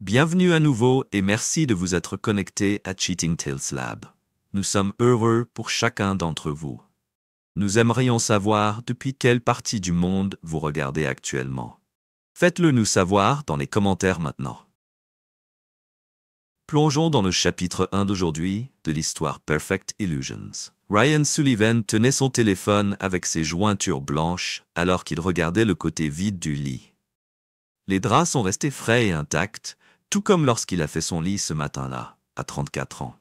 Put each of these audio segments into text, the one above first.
Bienvenue à nouveau et merci de vous être connecté à Cheating Tales Lab. Nous sommes heureux pour chacun d'entre vous. Nous aimerions savoir depuis quelle partie du monde vous regardez actuellement. Faites-le nous savoir dans les commentaires maintenant. Plongeons dans le chapitre 1 d'aujourd'hui de l'histoire Perfect Illusions. Ryan Sullivan tenait son téléphone avec ses jointures blanches alors qu'il regardait le côté vide du lit. Les draps sont restés frais et intacts, tout comme lorsqu'il a fait son lit ce matin-là, à 34 ans.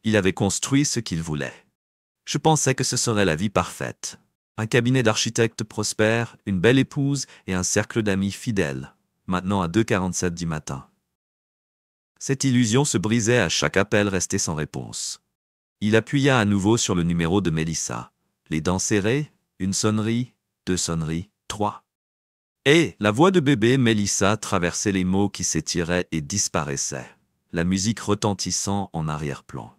Il avait construit ce qu'il voulait. Je pensais que ce serait la vie parfaite. Un cabinet d'architecte prospère, une belle épouse et un cercle d'amis fidèles, maintenant à 2h47 du matin. Cette illusion se brisait à chaque appel resté sans réponse. Il appuya à nouveau sur le numéro de Melissa. Les dents serrées, une sonnerie, deux sonneries, trois. Et la voix de bébé Melissa traversait les mots qui s'étiraient et disparaissaient, la musique retentissant en arrière-plan.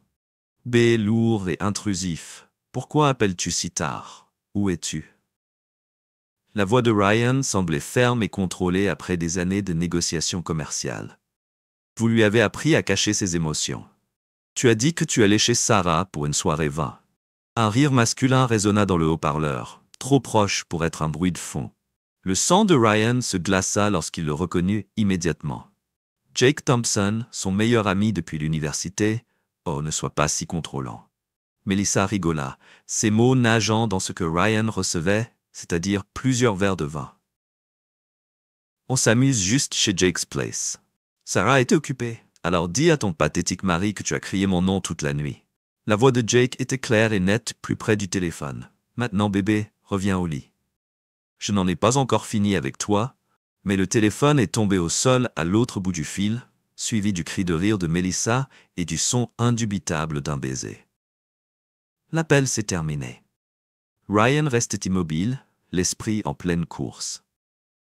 B lourd et intrusif. Pourquoi appelles-tu si tard? Où es-tu? La voix de Ryan semblait ferme et contrôlée après des années de négociations commerciales. Vous lui avez appris à cacher ses émotions. Tu as dit que tu allais chez Sarah pour une soirée vin. Un rire masculin résonna dans le haut-parleur, trop proche pour être un bruit de fond. Le sang de Ryan se glaça lorsqu'il le reconnut immédiatement. Jake Thompson, son meilleur ami depuis l'université, oh, ne sois pas si contrôlant. Melissa rigola, ses mots nageant dans ce que Ryan recevait, c'est-à-dire plusieurs verres de vin. On s'amuse juste chez Jake's Place. Sarah était occupée, alors dis à ton pathétique mari que tu as crié mon nom toute la nuit. La voix de Jake était claire et nette plus près du téléphone. Maintenant bébé, reviens au lit. Je n'en ai pas encore fini avec toi, mais le téléphone est tombé au sol à l'autre bout du fil, suivi du cri de rire de Melissa et du son indubitable d'un baiser. L'appel s'est terminé. Ryan restait immobile, l'esprit en pleine course.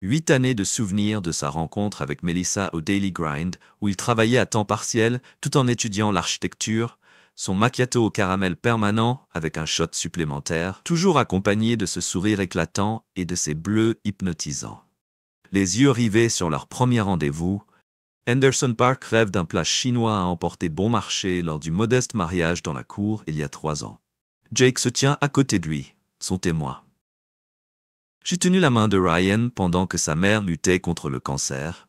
8 années de souvenirs de sa rencontre avec Melissa au Daily Grind, où il travaillait à temps partiel tout en étudiant l'architecture, son macchiato au caramel permanent avec un shot supplémentaire, toujours accompagné de ce sourire éclatant et de ces bleus hypnotisants. Les yeux rivés sur leur premier rendez-vous, Henderson Park rêve d'un plat chinois à emporter bon marché lors du modeste mariage dans la cour il y a 3 ans. Jake se tient à côté de lui, son témoin. J'ai tenu la main de Ryan pendant que sa mère luttait contre le cancer,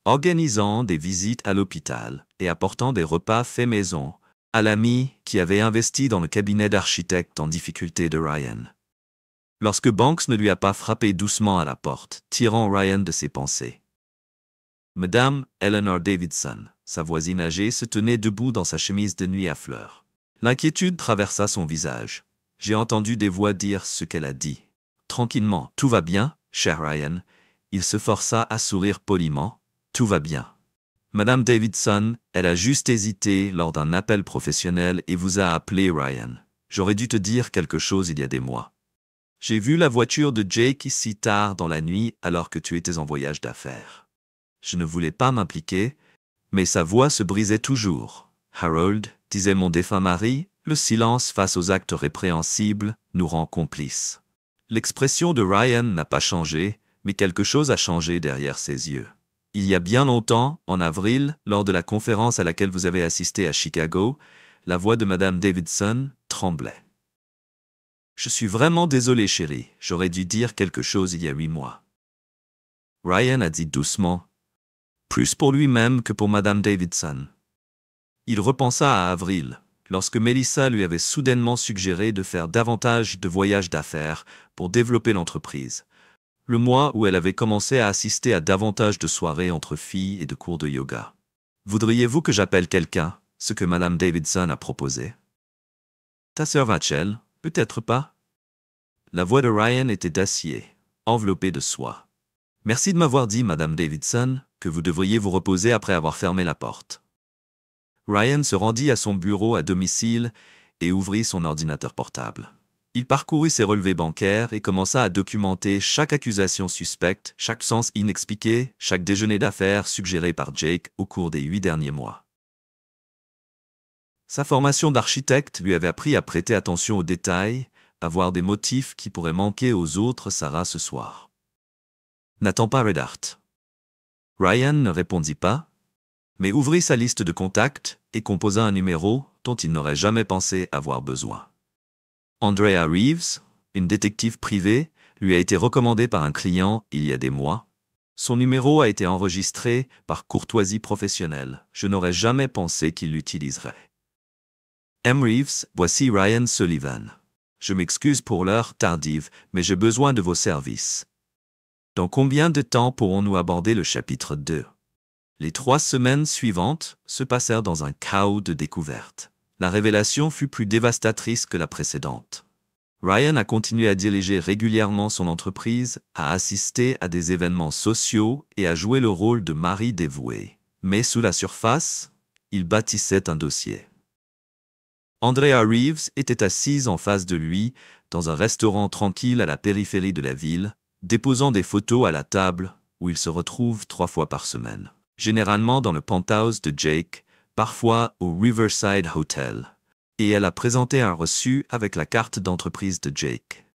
organisant des visites à l'hôpital et apportant des repas faits maison à l'ami qui avait investi dans le cabinet d'architecte en difficulté de Ryan. Lorsque Banks ne lui a pas frappé doucement à la porte, tirant Ryan de ses pensées. Madame Eleanor Davidson, sa voisine âgée, se tenait debout dans sa chemise de nuit à fleurs. L'inquiétude traversa son visage. J'ai entendu des voix dire ce qu'elle a dit. Tranquillement, tout va bien, cher Ryan. Il se força à sourire poliment. Tout va bien. Madame Davidson, elle a juste hésité lors d'un appel professionnel et vous a appelé Ryan. J'aurais dû te dire quelque chose il y a des mois. J'ai vu la voiture de Jake si tard dans la nuit alors que tu étais en voyage d'affaires. Je ne voulais pas m'impliquer, mais sa voix se brisait toujours. Harold, disait mon défunt mari, le silence face aux actes répréhensibles nous rend complices. L'expression de Ryan n'a pas changé, mais quelque chose a changé derrière ses yeux. Il y a bien longtemps, en avril, lors de la conférence à laquelle vous avez assisté à Chicago, la voix de Madame Davidson tremblait. Je suis vraiment désolé, chérie, j'aurais dû dire quelque chose il y a 8 mois. Ryan a dit doucement, plus pour lui-même que pour Madame Davidson. Il repensa à avril, lorsque Melissa lui avait soudainement suggéré de faire davantage de voyages d'affaires pour développer l'entreprise. Le mois où elle avait commencé à assister à davantage de soirées entre filles et de cours de yoga. Voudriez-vous que j'appelle quelqu'un, ce que Madame Davidson a proposé? Ta sœur Rachel, peut-être pas? La voix de Ryan était d'acier, enveloppée de soie. Merci de m'avoir dit, Madame Davidson, que vous devriez vous reposer après avoir fermé la porte. Ryan se rendit à son bureau à domicile et ouvrit son ordinateur portable. Il parcourut ses relevés bancaires et commença à documenter chaque accusation suspecte, chaque sens inexpliqué, chaque déjeuner d'affaires suggéré par Jake au cours des 8 derniers mois. Sa formation d'architecte lui avait appris à prêter attention aux détails, à voir des motifs qui pourraient manquer aux autres Sarah ce soir. N'attends pas Red Hart. Ryan ne répondit pas, mais ouvrit sa liste de contacts et composa un numéro dont il n'aurait jamais pensé avoir besoin. Andrea Reeves, une détective privée, lui a été recommandée par un client il y a des mois. Son numéro a été enregistré par courtoisie professionnelle. Je n'aurais jamais pensé qu'il l'utiliserait. M. Reeves, voici Ryan Sullivan. Je m'excuse pour l'heure tardive, mais j'ai besoin de vos services. Dans combien de temps pourrons-nous aborder le chapitre 2? Les 3 semaines suivantes se passèrent dans un chaos de découvertes. La révélation fut plus dévastatrice que la précédente. Ryan a continué à diriger régulièrement son entreprise, à assister à des événements sociaux et à jouer le rôle de mari dévoué. Mais sous la surface, il bâtissait un dossier. Andrea Reeves était assise en face de lui, dans un restaurant tranquille à la périphérie de la ville, déposant des photos à la table où il se retrouve 3 fois par semaine. Généralement dans le penthouse de Jake, parfois au Riverside Hotel. Et elle a présenté un reçu avec la carte d'entreprise de Jake.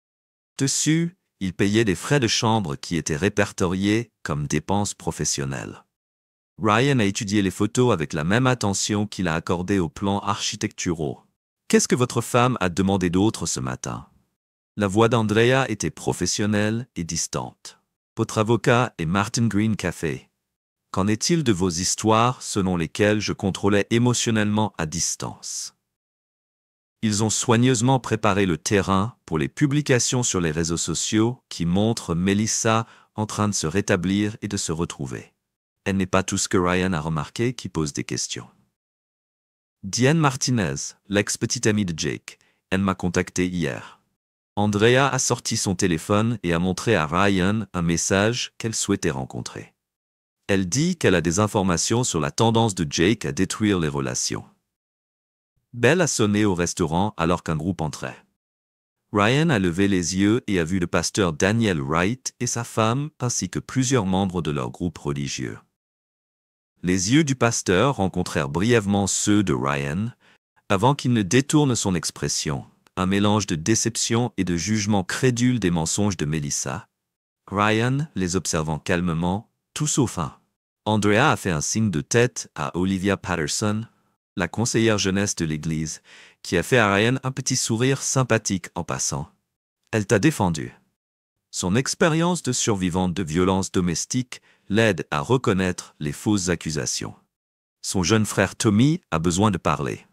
Dessus, il payait des frais de chambre qui étaient répertoriés comme dépenses professionnelles. Ryan a étudié les photos avec la même attention qu'il a accordée aux plans architecturaux. « Qu'est-ce que votre femme a demandé d'autre ce matin ?» La voix d'Andrea était professionnelle et distante. « Votre avocat est Martin Green Café. Qu'en est-il de vos histoires selon lesquelles je contrôlais émotionnellement à distance ?» Ils ont soigneusement préparé le terrain pour les publications sur les réseaux sociaux qui montrent Melissa en train de se rétablir et de se retrouver. Elle n'est pas tout ce que Ryan a remarqué qui pose des questions. Diane Martinez, l'ex-petite amie de Jake, elle m'a contacté hier. Andrea a sorti son téléphone et a montré à Ryan un message qu'elle souhaitait rencontrer. Elle dit qu'elle a des informations sur la tendance de Jake à détruire les relations. Belle a sonné au restaurant alors qu'un groupe entrait. Ryan a levé les yeux et a vu le pasteur Daniel Wright et sa femme ainsi que plusieurs membres de leur groupe religieux. Les yeux du pasteur rencontrèrent brièvement ceux de Ryan, avant qu'il ne détourne son expression, un mélange de déception et de jugement crédule des mensonges de Melissa. Ryan, les observant calmement, tout sauf un. Andrea a fait un signe de tête à Olivia Patterson, la conseillère jeunesse de l'église, qui a fait à Ryan un petit sourire sympathique en passant. Elle t'a défendu. Son expérience de survivante de violences domestiques l'aide à reconnaître les fausses accusations. Son jeune frère Tommy a besoin de parler.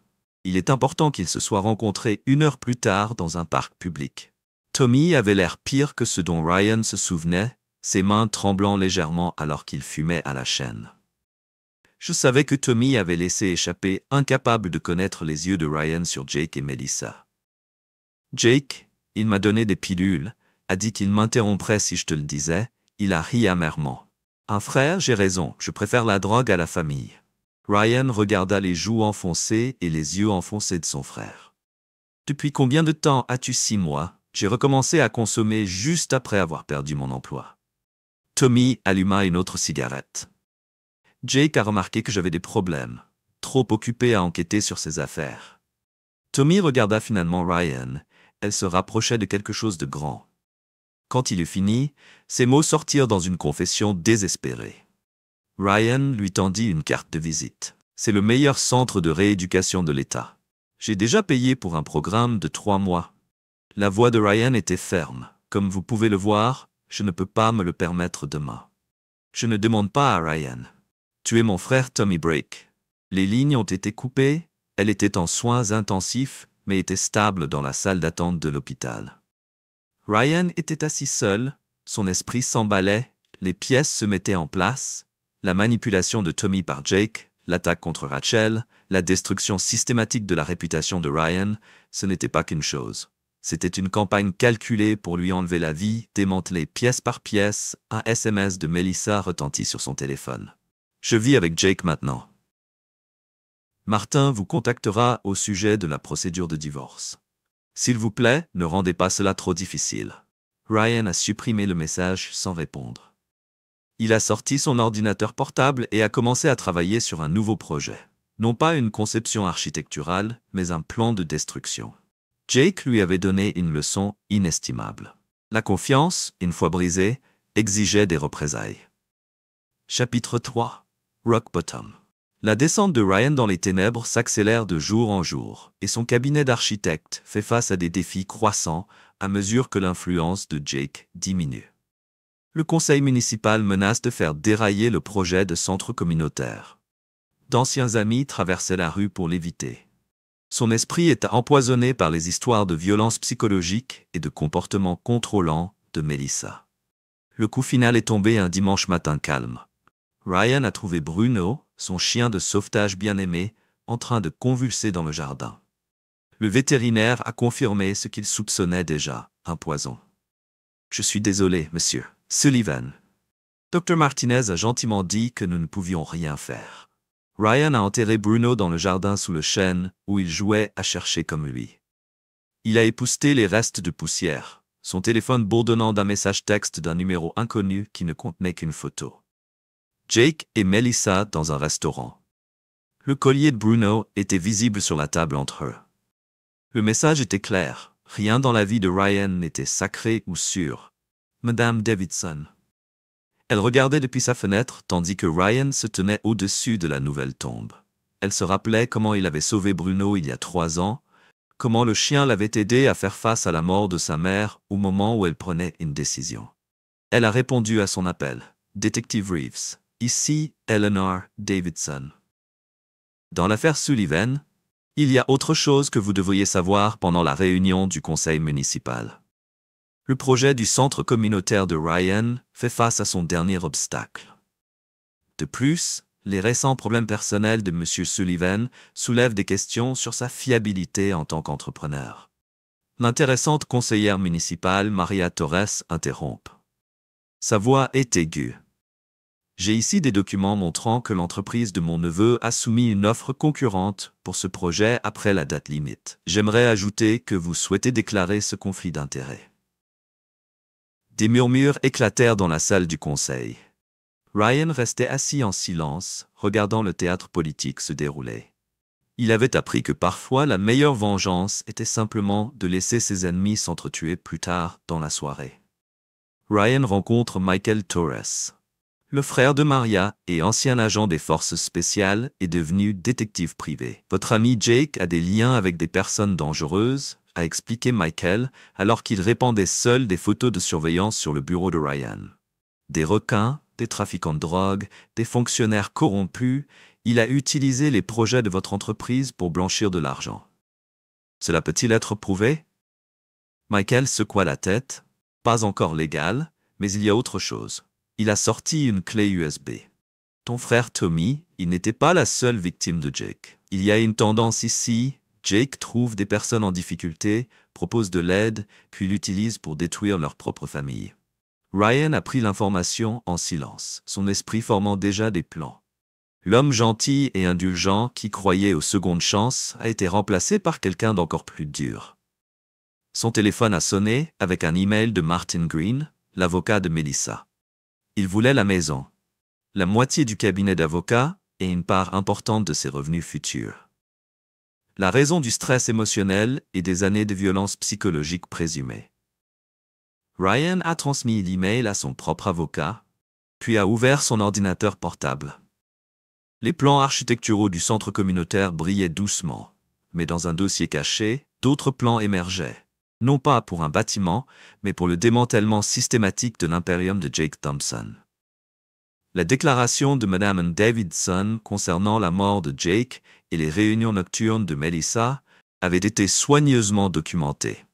Il est important qu'ils se soient rencontrés 1 heure plus tard dans un parc public. Tommy avait l'air pire que ce dont Ryan se souvenait, ses mains tremblant légèrement alors qu'il fumait à la chaîne. Je savais que Tommy avait laissé échapper, incapable de connaître les yeux de Ryan sur Jake et Melissa. Jake, il m'a donné des pilules, a dit qu'il m'interromprait si je te le disais, il a ri amèrement. Un frère, j'ai raison, je préfère la drogue à la famille. Ryan regarda les joues enfoncées et les yeux enfoncés de son frère. Depuis combien de temps as-tu 6 mois? J'ai recommencé à consommer juste après avoir perdu mon emploi. Tommy alluma une autre cigarette. Jake a remarqué que j'avais des problèmes, trop occupé à enquêter sur ses affaires. Tommy regarda finalement Ryan, elle se rapprochait de quelque chose de grand. Quand il eut fini, ses mots sortirent dans une confession désespérée. Ryan lui tendit une carte de visite. C'est le meilleur centre de rééducation de l'État. J'ai déjà payé pour un programme de 3 mois. La voix de Ryan était ferme. Comme vous pouvez le voir, je ne peux pas me le permettre demain. Je ne demande pas à Ryan. Tu es mon frère Tommy Brake. Les lignes ont été coupées, elle était en soins intensifs, mais était stable dans la salle d'attente de l'hôpital. Ryan était assis seul, son esprit s'emballait, les pièces se mettaient en place, la manipulation de Tommy par Jake, l'attaque contre Rachel, la destruction systématique de la réputation de Ryan, ce n'était pas qu'une chose. C'était une campagne calculée pour lui enlever la vie, démantelée pièce par pièce, un SMS de Melissa retentit sur son téléphone. Je vis avec Jake maintenant. Martin vous contactera au sujet de la procédure de divorce. S'il vous plaît, ne rendez pas cela trop difficile. Ryan a supprimé le message sans répondre. Il a sorti son ordinateur portable et a commencé à travailler sur un nouveau projet. Non pas une conception architecturale, mais un plan de destruction. Jake lui avait donné une leçon inestimable. La confiance, une fois brisée, exigeait des représailles. Chapitre 3. Rock Bottom. La descente de Ryan dans les ténèbres s'accélère de jour en jour, et son cabinet d'architecte fait face à des défis croissants à mesure que l'influence de Jake diminue. Le conseil municipal menace de faire dérailler le projet de centre communautaire. D'anciens amis traversaient la rue pour l'éviter. Son esprit est empoisonné par les histoires de violence psychologique et de comportement contrôlant de Melissa. Le coup final est tombé un dimanche matin calme. Ryan a trouvé Bruno, son chien de sauvetage bien-aimé, en train de convulser dans le jardin. Le vétérinaire a confirmé ce qu'il soupçonnait déjà, un poison. « Je suis désolé, monsieur Sullivan. Dr Martinez a gentiment dit que nous ne pouvions rien faire. » Ryan a enterré Bruno dans le jardin sous le chêne où il jouait à chercher comme lui. Il a épousseté les restes de poussière, son téléphone bourdonnant d'un message texte d'un numéro inconnu qui ne contenait qu'une photo. Jake et Melissa dans un restaurant. Le collier de Bruno était visible sur la table entre eux. Le message était clair, rien dans la vie de Ryan n'était sacré ou sûr. Madame Davidson. Elle regardait depuis sa fenêtre tandis que Ryan se tenait au-dessus de la nouvelle tombe. Elle se rappelait comment il avait sauvé Bruno il y a 3 ans, comment le chien l'avait aidé à faire face à la mort de sa mère au moment où elle prenait une décision. Elle a répondu à son appel. Détective Reeves. Ici, Eleanor Davidson. Dans l'affaire Sullivan, il y a autre chose que vous devriez savoir pendant la réunion du conseil municipal. Le projet du centre communautaire de Ryan fait face à son dernier obstacle. De plus, les récents problèmes personnels de M. Sullivan soulèvent des questions sur sa fiabilité en tant qu'entrepreneur. L'intéressante conseillère municipale Maria Torres interrompt. Sa voix est aiguë. J'ai ici des documents montrant que l'entreprise de mon neveu a soumis une offre concurrente pour ce projet après la date limite. J'aimerais ajouter que vous souhaitez déclarer ce conflit d'intérêts. Des murmures éclatèrent dans la salle du conseil. Ryan restait assis en silence, regardant le théâtre politique se dérouler. Il avait appris que parfois la meilleure vengeance était simplement de laisser ses ennemis s'entretuer plus tard dans la soirée. Ryan rencontre Michael Torres. Le frère de Maria et ancien agent des forces spéciales est devenu détective privé. Votre ami Jake a des liens avec des personnes dangereuses, a expliqué Michael alors qu'il répandait seul des photos de surveillance sur le bureau de Ryan. Des requins, des trafiquants de drogue, des fonctionnaires corrompus, il a utilisé les projets de votre entreprise pour blanchir de l'argent. Cela peut-il être prouvé? Michael secoua la tête. Pas encore légal, mais il y a autre chose. Il a sorti une clé USB. Ton frère Tommy, il n'était pas la seule victime de Jake. Il y a une tendance ici, Jake trouve des personnes en difficulté, propose de l'aide, puis l'utilise pour détruire leur propre famille. Ryan a pris l'information en silence, son esprit formant déjà des plans. L'homme gentil et indulgent qui croyait aux secondes chances a été remplacé par quelqu'un d'encore plus dur. Son téléphone a sonné avec un email de Martin Green, l'avocat de Melissa. Il voulait la maison, la moitié du cabinet d'avocats et une part importante de ses revenus futurs. La raison du stress émotionnel et des années de violence psychologique présumée. Ryan a transmis l'email à son propre avocat, puis a ouvert son ordinateur portable. Les plans architecturaux du centre communautaire brillaient doucement, mais dans un dossier caché, d'autres plans émergeaient. Non pas pour un bâtiment, mais pour le démantèlement systématique de l'impérium de Jake Thompson. La déclaration de Madame Davidson concernant la mort de Jake et les réunions nocturnes de Melissa avait été soigneusement documentée.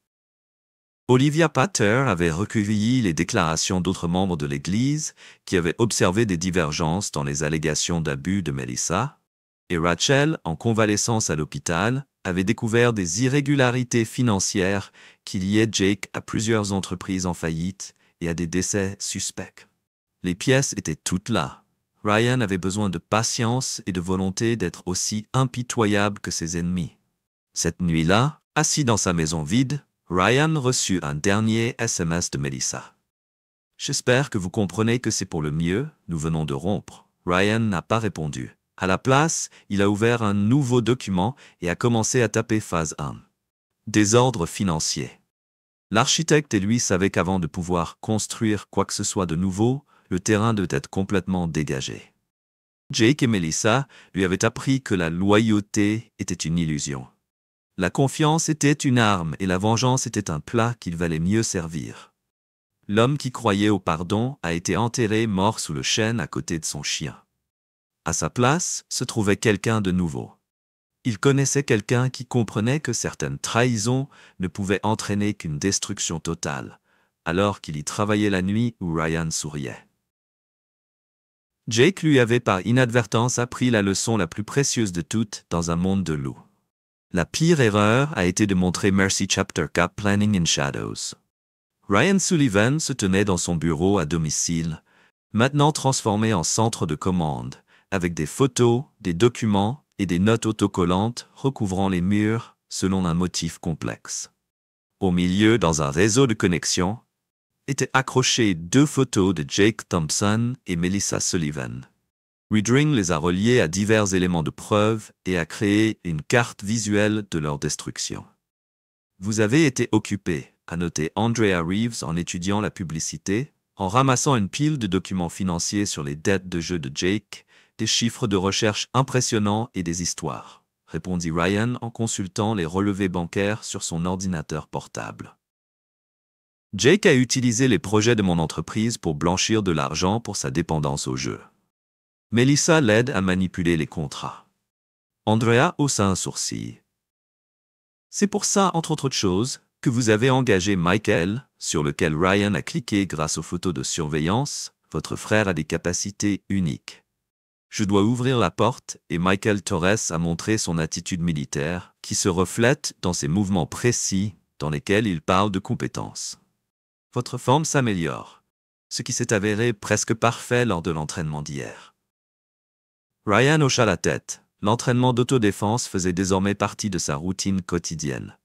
Olivia Pater avait recueilli les déclarations d'autres membres de l'Église qui avaient observé des divergences dans les allégations d'abus de Melissa, et Rachel, en convalescence à l'hôpital, avait découvert des irrégularités financières qui liaient Jake à plusieurs entreprises en faillite et à des décès suspects. Les pièces étaient toutes là. Ryan avait besoin de patience et de volonté d'être aussi impitoyable que ses ennemis. Cette nuit-là, assis dans sa maison vide, Ryan reçut un dernier SMS de Melissa. « J'espère que vous comprenez que c'est pour le mieux, nous venons de rompre. » Ryan n'a pas répondu. À la place, il a ouvert un nouveau document et a commencé à taper phase 1. Désordre financier. L'architecte et lui savaient qu'avant de pouvoir construire quoi que ce soit de nouveau, le terrain devait être complètement dégagé. Jake et Melissa lui avaient appris que la loyauté était une illusion. La confiance était une arme et la vengeance était un plat qu'il valait mieux servir. L'homme qui croyait au pardon a été enterré mort sous le chêne à côté de son chien. À sa place se trouvait quelqu'un de nouveau. Il connaissait quelqu'un qui comprenait que certaines trahisons ne pouvaient entraîner qu'une destruction totale, alors qu'il y travaillait la nuit où Ryan souriait. Jake lui avait par inadvertance appris la leçon la plus précieuse de toutes dans un monde de loups. La pire erreur a été de montrer Mercy Chapter 4 Planning in Shadows. Ryan Sullivan se tenait dans son bureau à domicile, maintenant transformé en centre de commande, avec des photos, des documents et des notes autocollantes recouvrant les murs selon un motif complexe. Au milieu, dans un réseau de connexion, étaient accrochées 2 photos de Jake Thompson et Melissa Sullivan. Redring les a reliés à divers éléments de preuve et a créé une carte visuelle de leur destruction. Vous avez été occupé, a noté Andrea Reeves en étudiant la publicité, en ramassant une pile de documents financiers sur les dettes de jeu de Jake, des chiffres de recherche impressionnants et des histoires, répondit Ryan en consultant les relevés bancaires sur son ordinateur portable. Jake a utilisé les projets de mon entreprise pour blanchir de l'argent pour sa dépendance au jeu. Melissa l'aide à manipuler les contrats. Andrea haussa un sourcil. C'est pour ça, entre autres choses, que vous avez engagé Michael, sur lequel Ryan a cliqué grâce aux photos de surveillance. Votre frère a des capacités uniques. Je dois ouvrir la porte et Michael Torres a montré son attitude militaire, qui se reflète dans ses mouvements précis, dans lesquels il parle de compétences. Votre forme s'améliore, ce qui s'est avéré presque parfait lors de l'entraînement d'hier. Ryan hocha la tête. L'entraînement d'autodéfense faisait désormais partie de sa routine quotidienne.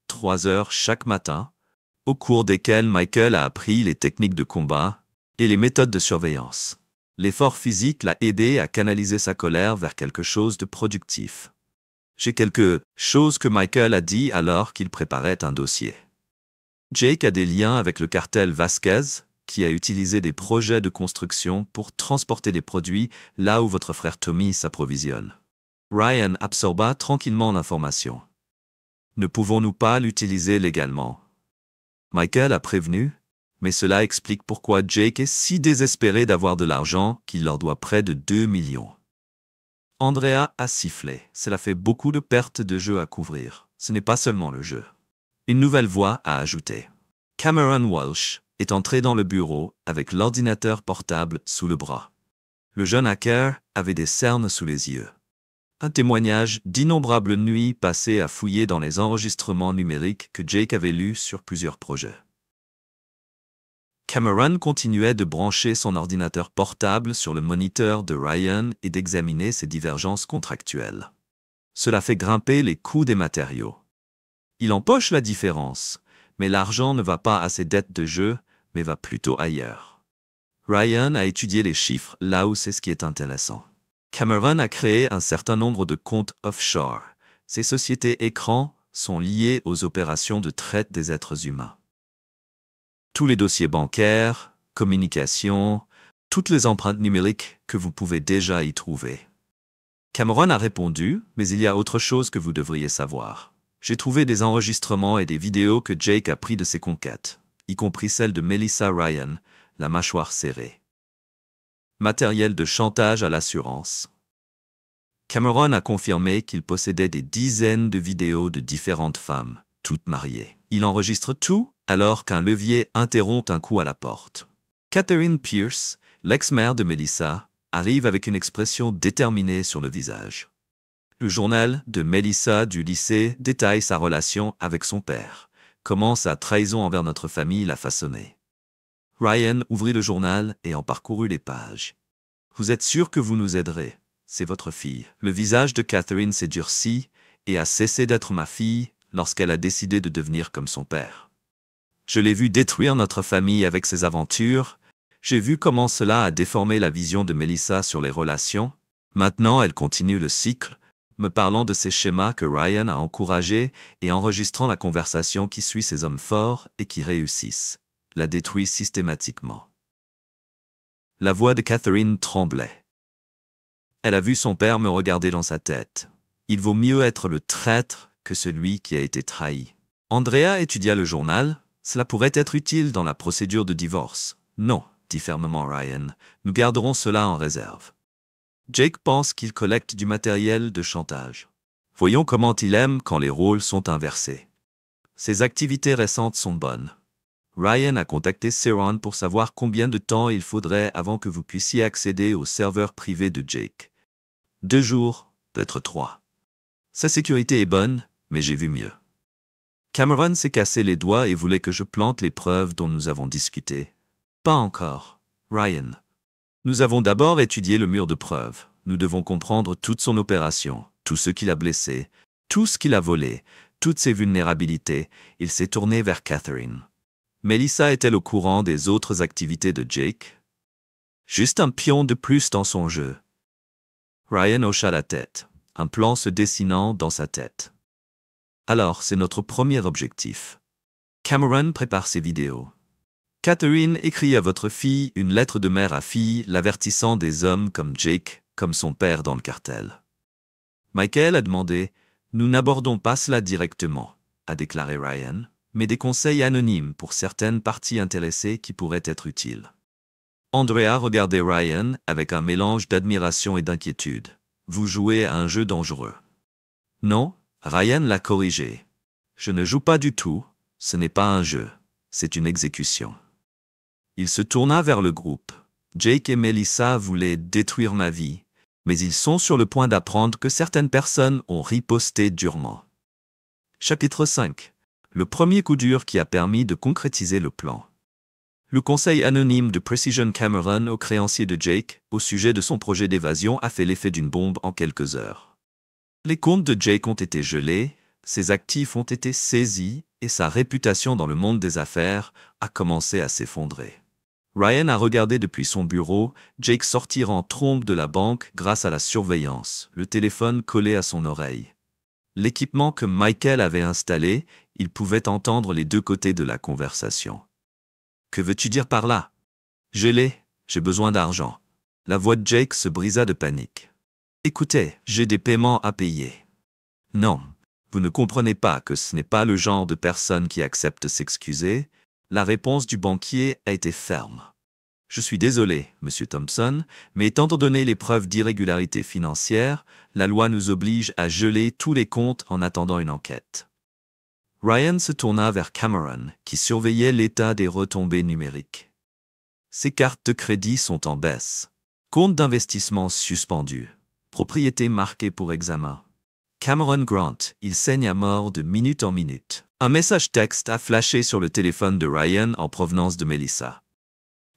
3 heures chaque matin, au cours desquelles Michael a appris les techniques de combat et les méthodes de surveillance. L'effort physique l'a aidé à canaliser sa colère vers quelque chose de productif. J'ai quelque chose que Michael a dit alors qu'il préparait un dossier. Jake a des liens avec le cartel Vasquez, qui a utilisé des projets de construction pour transporter des produits là où votre frère Tommy s'approvisionne. Ryan absorba tranquillement l'information. Ne pouvons-nous pas l'utiliser légalement? Michael a prévenu, mais cela explique pourquoi Jake est si désespéré d'avoir de l'argent qu'il leur doit près de 2 millions. Andrea a sifflé. Cela fait beaucoup de pertes de jeu à couvrir. Ce n'est pas seulement le jeu. Une nouvelle voix a ajouté. Cameron Walsh est entré dans le bureau avec l'ordinateur portable sous le bras. Le jeune hacker avait des cernes sous les yeux. Un témoignage d'innombrables nuits passées à fouiller dans les enregistrements numériques que Jake avait lus sur plusieurs projets. Cameron continuait de brancher son ordinateur portable sur le moniteur de Ryan et d'examiner ses divergences contractuelles. Cela fait grimper les coûts des matériaux. Il empoche la différence, mais l'argent ne va pas à ses dettes de jeu, mais va plutôt ailleurs. Ryan a étudié les chiffres là où c'est ce qui est intéressant. Cameron a créé un certain nombre de comptes offshore. Ces sociétés écrans sont liées aux opérations de traite des êtres humains. Tous les dossiers bancaires, communications, toutes les empreintes numériques que vous pouvez déjà y trouver. Cameron a répondu, mais il y a autre chose que vous devriez savoir. J'ai trouvé des enregistrements et des vidéos que Jake a pris de ses conquêtes, y compris celle de Melissa Ryan, la mâchoire serrée. Matériel de chantage à l'assurance. Cameron a confirmé qu'il possédait des dizaines de vidéos de différentes femmes, toutes mariées. Il enregistre tout alors qu'un levier interrompt un coup à la porte. Catherine Pierce, l'ex-mère de Melissa, arrive avec une expression déterminée sur le visage. Le journal de Melissa du lycée détaille sa relation avec son père, comment sa trahison envers notre famille l'a façonné. Ryan ouvrit le journal et en parcourut les pages. « Vous êtes sûr que vous nous aiderez? C'est votre fille. » Le visage de Catherine s'est durci et a cessé d'être ma fille lorsqu'elle a décidé de devenir comme son père. Je l'ai vu détruire notre famille avec ses aventures. J'ai vu comment cela a déformé la vision de Melissa sur les relations. Maintenant, elle continue le cycle, me parlant de ces schémas que Ryan a encouragés et enregistrant la conversation qui suit ces hommes forts et qui réussissent, la détruit systématiquement. La voix de Catherine tremblait. Elle a vu son père me regarder dans sa tête. Il vaut mieux être le traître que celui qui a été trahi. Andrea étudia le journal. Cela pourrait être utile dans la procédure de divorce. Non, dit fermement Ryan. Nous garderons cela en réserve. Jake pense qu'il collecte du matériel de chantage. Voyons comment il aime quand les rôles sont inversés. Ses activités récentes sont bonnes. Ryan a contacté Ceron pour savoir combien de temps il faudrait avant que vous puissiez accéder au serveur privé de Jake. 2 jours, peut-être 3. Sa sécurité est bonne, mais j'ai vu mieux. Cameron s'est cassé les doigts et voulait que je plante les preuves dont nous avons discuté. Pas encore, Ryan. Nous avons d'abord étudié le mur de preuves. Nous devons comprendre toute son opération, tout ce qu'il a blessé, tout ce qu'il a volé, toutes ses vulnérabilités. Il s'est tourné vers Catherine. Melissa est-elle au courant des autres activités de Jake? Juste un pion de plus dans son jeu. Ryan hocha la tête, un plan se dessinant dans sa tête. Alors, c'est notre premier objectif. Cameron prépare ses vidéos. Catherine écrit à votre fille une lettre de mère à fille l'avertissant des hommes comme Jake, comme son père dans le cartel. Michael a demandé « Nous n'abordons pas cela directement », a déclaré Ryan, mais des conseils anonymes pour certaines parties intéressées qui pourraient être utiles. Andrea regardait Ryan avec un mélange d'admiration et d'inquiétude. Vous jouez à un jeu dangereux. Non, Ryan l'a corrigé. Je ne joue pas du tout, ce n'est pas un jeu, c'est une exécution. Il se tourna vers le groupe. Jake et Melissa voulaient détruire ma vie, mais ils sont sur le point d'apprendre que certaines personnes ont riposté durement. Chapitre 5. Le premier coup dur qui a permis de concrétiser le plan. Le conseil anonyme de Precision Cameron au créancier de Jake, au sujet de son projet d'évasion, a fait l'effet d'une bombe en quelques heures. Les comptes de Jake ont été gelés, ses actifs ont été saisis et sa réputation dans le monde des affaires a commencé à s'effondrer. Ryan a regardé depuis son bureau Jake sortir en trombe de la banque grâce à la surveillance, le téléphone collé à son oreille. L'équipement que Michael avait installé, il pouvait entendre les deux côtés de la conversation. « Que veux-tu dire par là ? Gelé, j'ai besoin d'argent. » La voix de Jake se brisa de panique. « Écoutez, j'ai des paiements à payer. » « Non, vous ne comprenez pas que ce n'est pas le genre de personne qui accepte s'excuser. » La réponse du banquier a été ferme. « Je suis désolé, Monsieur Thompson, mais étant donné les preuves d'irrégularité financière, la loi nous oblige à geler tous les comptes en attendant une enquête. » Ryan se tourna vers Cameron, qui surveillait l'état des retombées numériques. Ses cartes de crédit sont en baisse. Compte d'investissement suspendu. Propriété marquée pour examen. Cameron Grant, il saigne à mort de minute en minute. Un message texte a flashé sur le téléphone de Ryan en provenance de Melissa.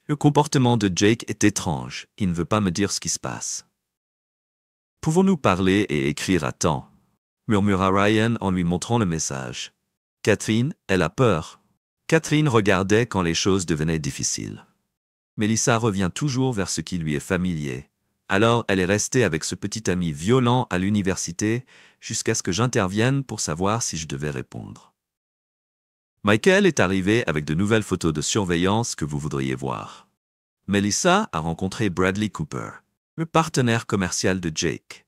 Le comportement de Jake est étrange, il ne veut pas me dire ce qui se passe. Pouvons-nous parler et écrire à temps? Murmura Ryan en lui montrant le message. Catherine, elle a peur. Catherine regardait quand les choses devenaient difficiles. Melissa revient toujours vers ce qui lui est familier. Alors elle est restée avec ce petit ami violent à l'université jusqu'à ce que j'intervienne pour savoir si je devais répondre. Michael est arrivé avec de nouvelles photos de surveillance que vous voudriez voir. Melissa a rencontré Bradley Cooper, le partenaire commercial de Jake.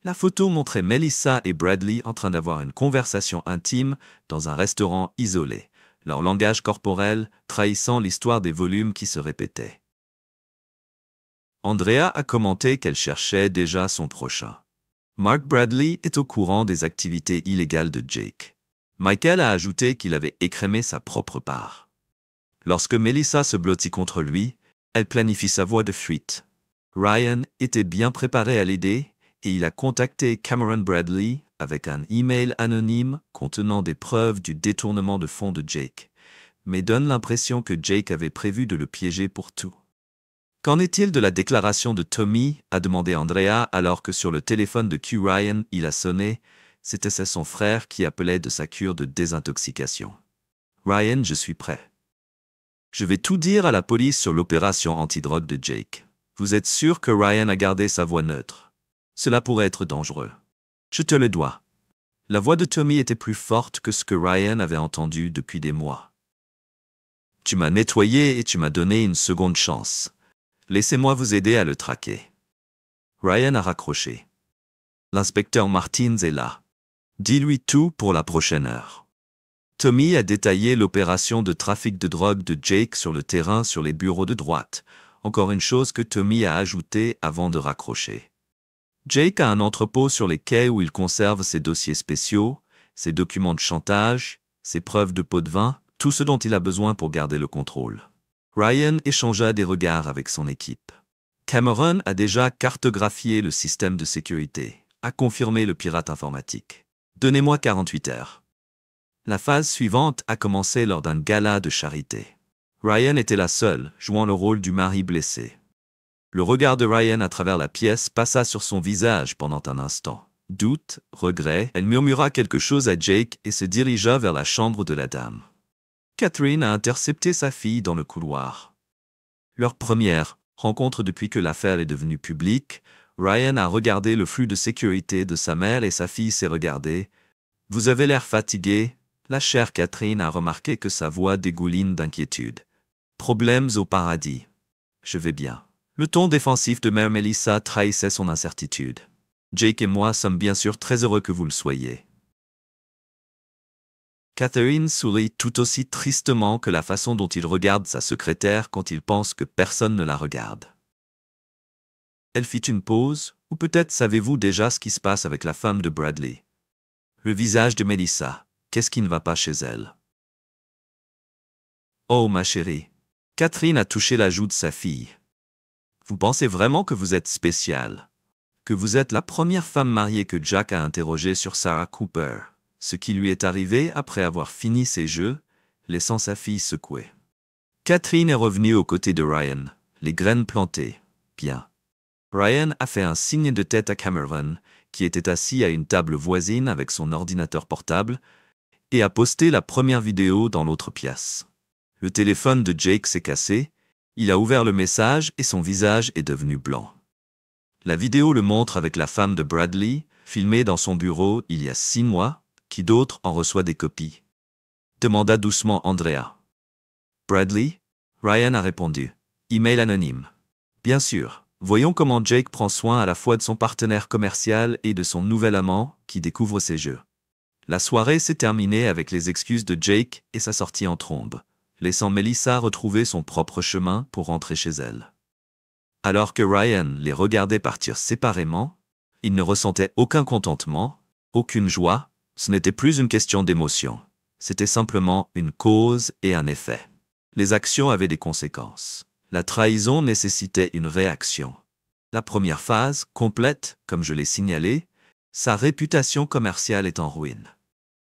La photo montrait Melissa et Bradley en train d'avoir une conversation intime dans un restaurant isolé, leur langage corporel trahissant l'histoire des volumes qui se répétaient. Andrea a commenté qu'elle cherchait déjà son prochain. Mark Bradley est au courant des activités illégales de Jake. Michael a ajouté qu'il avait écrémé sa propre part. Lorsque Melissa se blottit contre lui, elle planifie sa voie de fuite. Ryan était bien préparé à l'aider et il a contacté Cameron Bradley avec un email anonyme contenant des preuves du détournement de fonds de Jake, mais donne l'impression que Jake avait prévu de le piéger pour tout. Qu'en est-il de la déclaration de Tommy, a demandé Andrea alors que sur le téléphone de Q. Ryan, il a sonné. C'était son frère qui appelait de sa cure de désintoxication. Ryan, je suis prêt. Je vais tout dire à la police sur l'opération antidrogue de Jake. Vous êtes sûr que Ryan a gardé sa voix neutre? Cela pourrait être dangereux. Je te le dois. La voix de Tommy était plus forte que ce que Ryan avait entendu depuis des mois. Tu m'as nettoyé et tu m'as donné une seconde chance. Laissez-moi vous aider à le traquer. Ryan a raccroché. L'inspecteur Martins est là. Dis-lui tout pour la prochaine heure. Tommy a détaillé l'opération de trafic de drogue de Jake sur le terrain sur les bureaux de droite. Encore une chose que Tommy a ajoutée avant de raccrocher. Jake a un entrepôt sur les quais où il conserve ses dossiers spéciaux, ses documents de chantage, ses preuves de pot de vin, tout ce dont il a besoin pour garder le contrôle. Ryan échangea des regards avec son équipe. Cameron a déjà cartographié le système de sécurité, a confirmé le pirate informatique. Donnez-moi 48 heures. La phase suivante a commencé lors d'un gala de charité. Ryan était la seule, jouant le rôle du mari blessé. Le regard de Ryan à travers la pièce passa sur son visage pendant un instant. Doute, regret, elle murmura quelque chose à Jake et se dirigea vers la chambre de la dame. Catherine a intercepté sa fille dans le couloir. Leur première rencontre depuis que l'affaire est devenue publique, Ryan a regardé le flux de sécurité de sa mère et sa fille s'est regardée. « Vous avez l'air fatigué ?» La chère Catherine a remarqué que sa voix dégouline d'inquiétude. « Problèmes au paradis. »« Je vais bien. » Le ton défensif de Mère Melissa trahissait son incertitude. « Jake et moi sommes bien sûr très heureux que vous le soyez. » Catherine sourit tout aussi tristement que la façon dont il regarde sa secrétaire quand il pense que personne ne la regarde. Elle fit une pause, ou peut-être savez-vous déjà ce qui se passe avec la femme de Bradley. Le visage de Melissa. Qu'est-ce qui ne va pas chez elle? Oh, ma chérie. Catherine a touché la joue de sa fille. Vous pensez vraiment que vous êtes spéciale? Que vous êtes la première femme mariée que Jack a interrogée sur Sarah Cooper, ce qui lui est arrivé après avoir fini ses jeux, laissant sa fille secouée. Catherine est revenue aux côtés de Ryan, les graines plantées. Bien. Ryan a fait un signe de tête à Cameron, qui était assis à une table voisine avec son ordinateur portable, et a posté la première vidéo dans l'autre pièce. Le téléphone de Jake s'est cassé, il a ouvert le message et son visage est devenu blanc. La vidéo le montre avec la femme de Bradley, filmée dans son bureau il y a 6 mois, qui d'autre en reçoit des copies? Demanda doucement Andrea. Bradley? Ryan a répondu. Email anonyme. Bien sûr, voyons comment Jake prend soin à la fois de son partenaire commercial et de son nouvel amant qui découvre ses jeux. La soirée s'est terminée avec les excuses de Jake et sa sortie en trombe, laissant Melissa retrouver son propre chemin pour rentrer chez elle. Alors que Ryan les regardait partir séparément, il ne ressentait aucun contentement, aucune joie, ce n'était plus une question d'émotion, c'était simplement une cause et un effet. Les actions avaient des conséquences. La trahison nécessitait une réaction. La première phase, complète, comme je l'ai signalé, sa réputation commerciale est en ruine.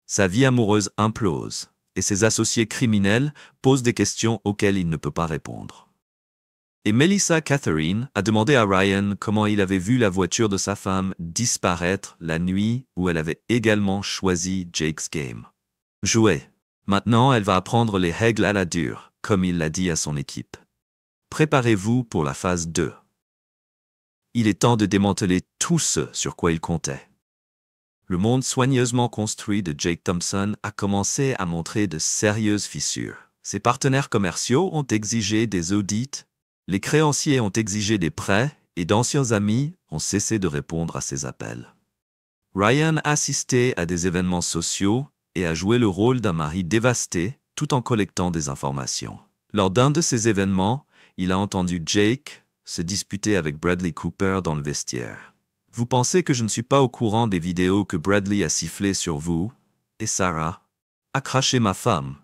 Sa vie amoureuse implose, et ses associés criminels posent des questions auxquelles il ne peut pas répondre. Et Melissa Catherine a demandé à Ryan comment il avait vu la voiture de sa femme disparaître la nuit où elle avait également choisi Jake's game. Jouer. Maintenant, elle va apprendre les règles à la dure, comme il l'a dit à son équipe. Préparez-vous pour la phase 2. Il est temps de démanteler tout ce sur quoi il comptait. Le monde soigneusement construit de Jake Thompson a commencé à montrer de sérieuses fissures. Ses partenaires commerciaux ont exigé des audits, les créanciers ont exigé des prêts et d'anciens amis ont cessé de répondre à ses appels. Ryan a assisté à des événements sociaux et a joué le rôle d'un mari dévasté tout en collectant des informations. Lors d'un de ces événements, il a entendu Jake se disputer avec Bradley Cooper dans le vestiaire. Vous pensez que je ne suis pas au courant des vidéos que Bradley a sifflées sur vous et Sarah a craché ma femme.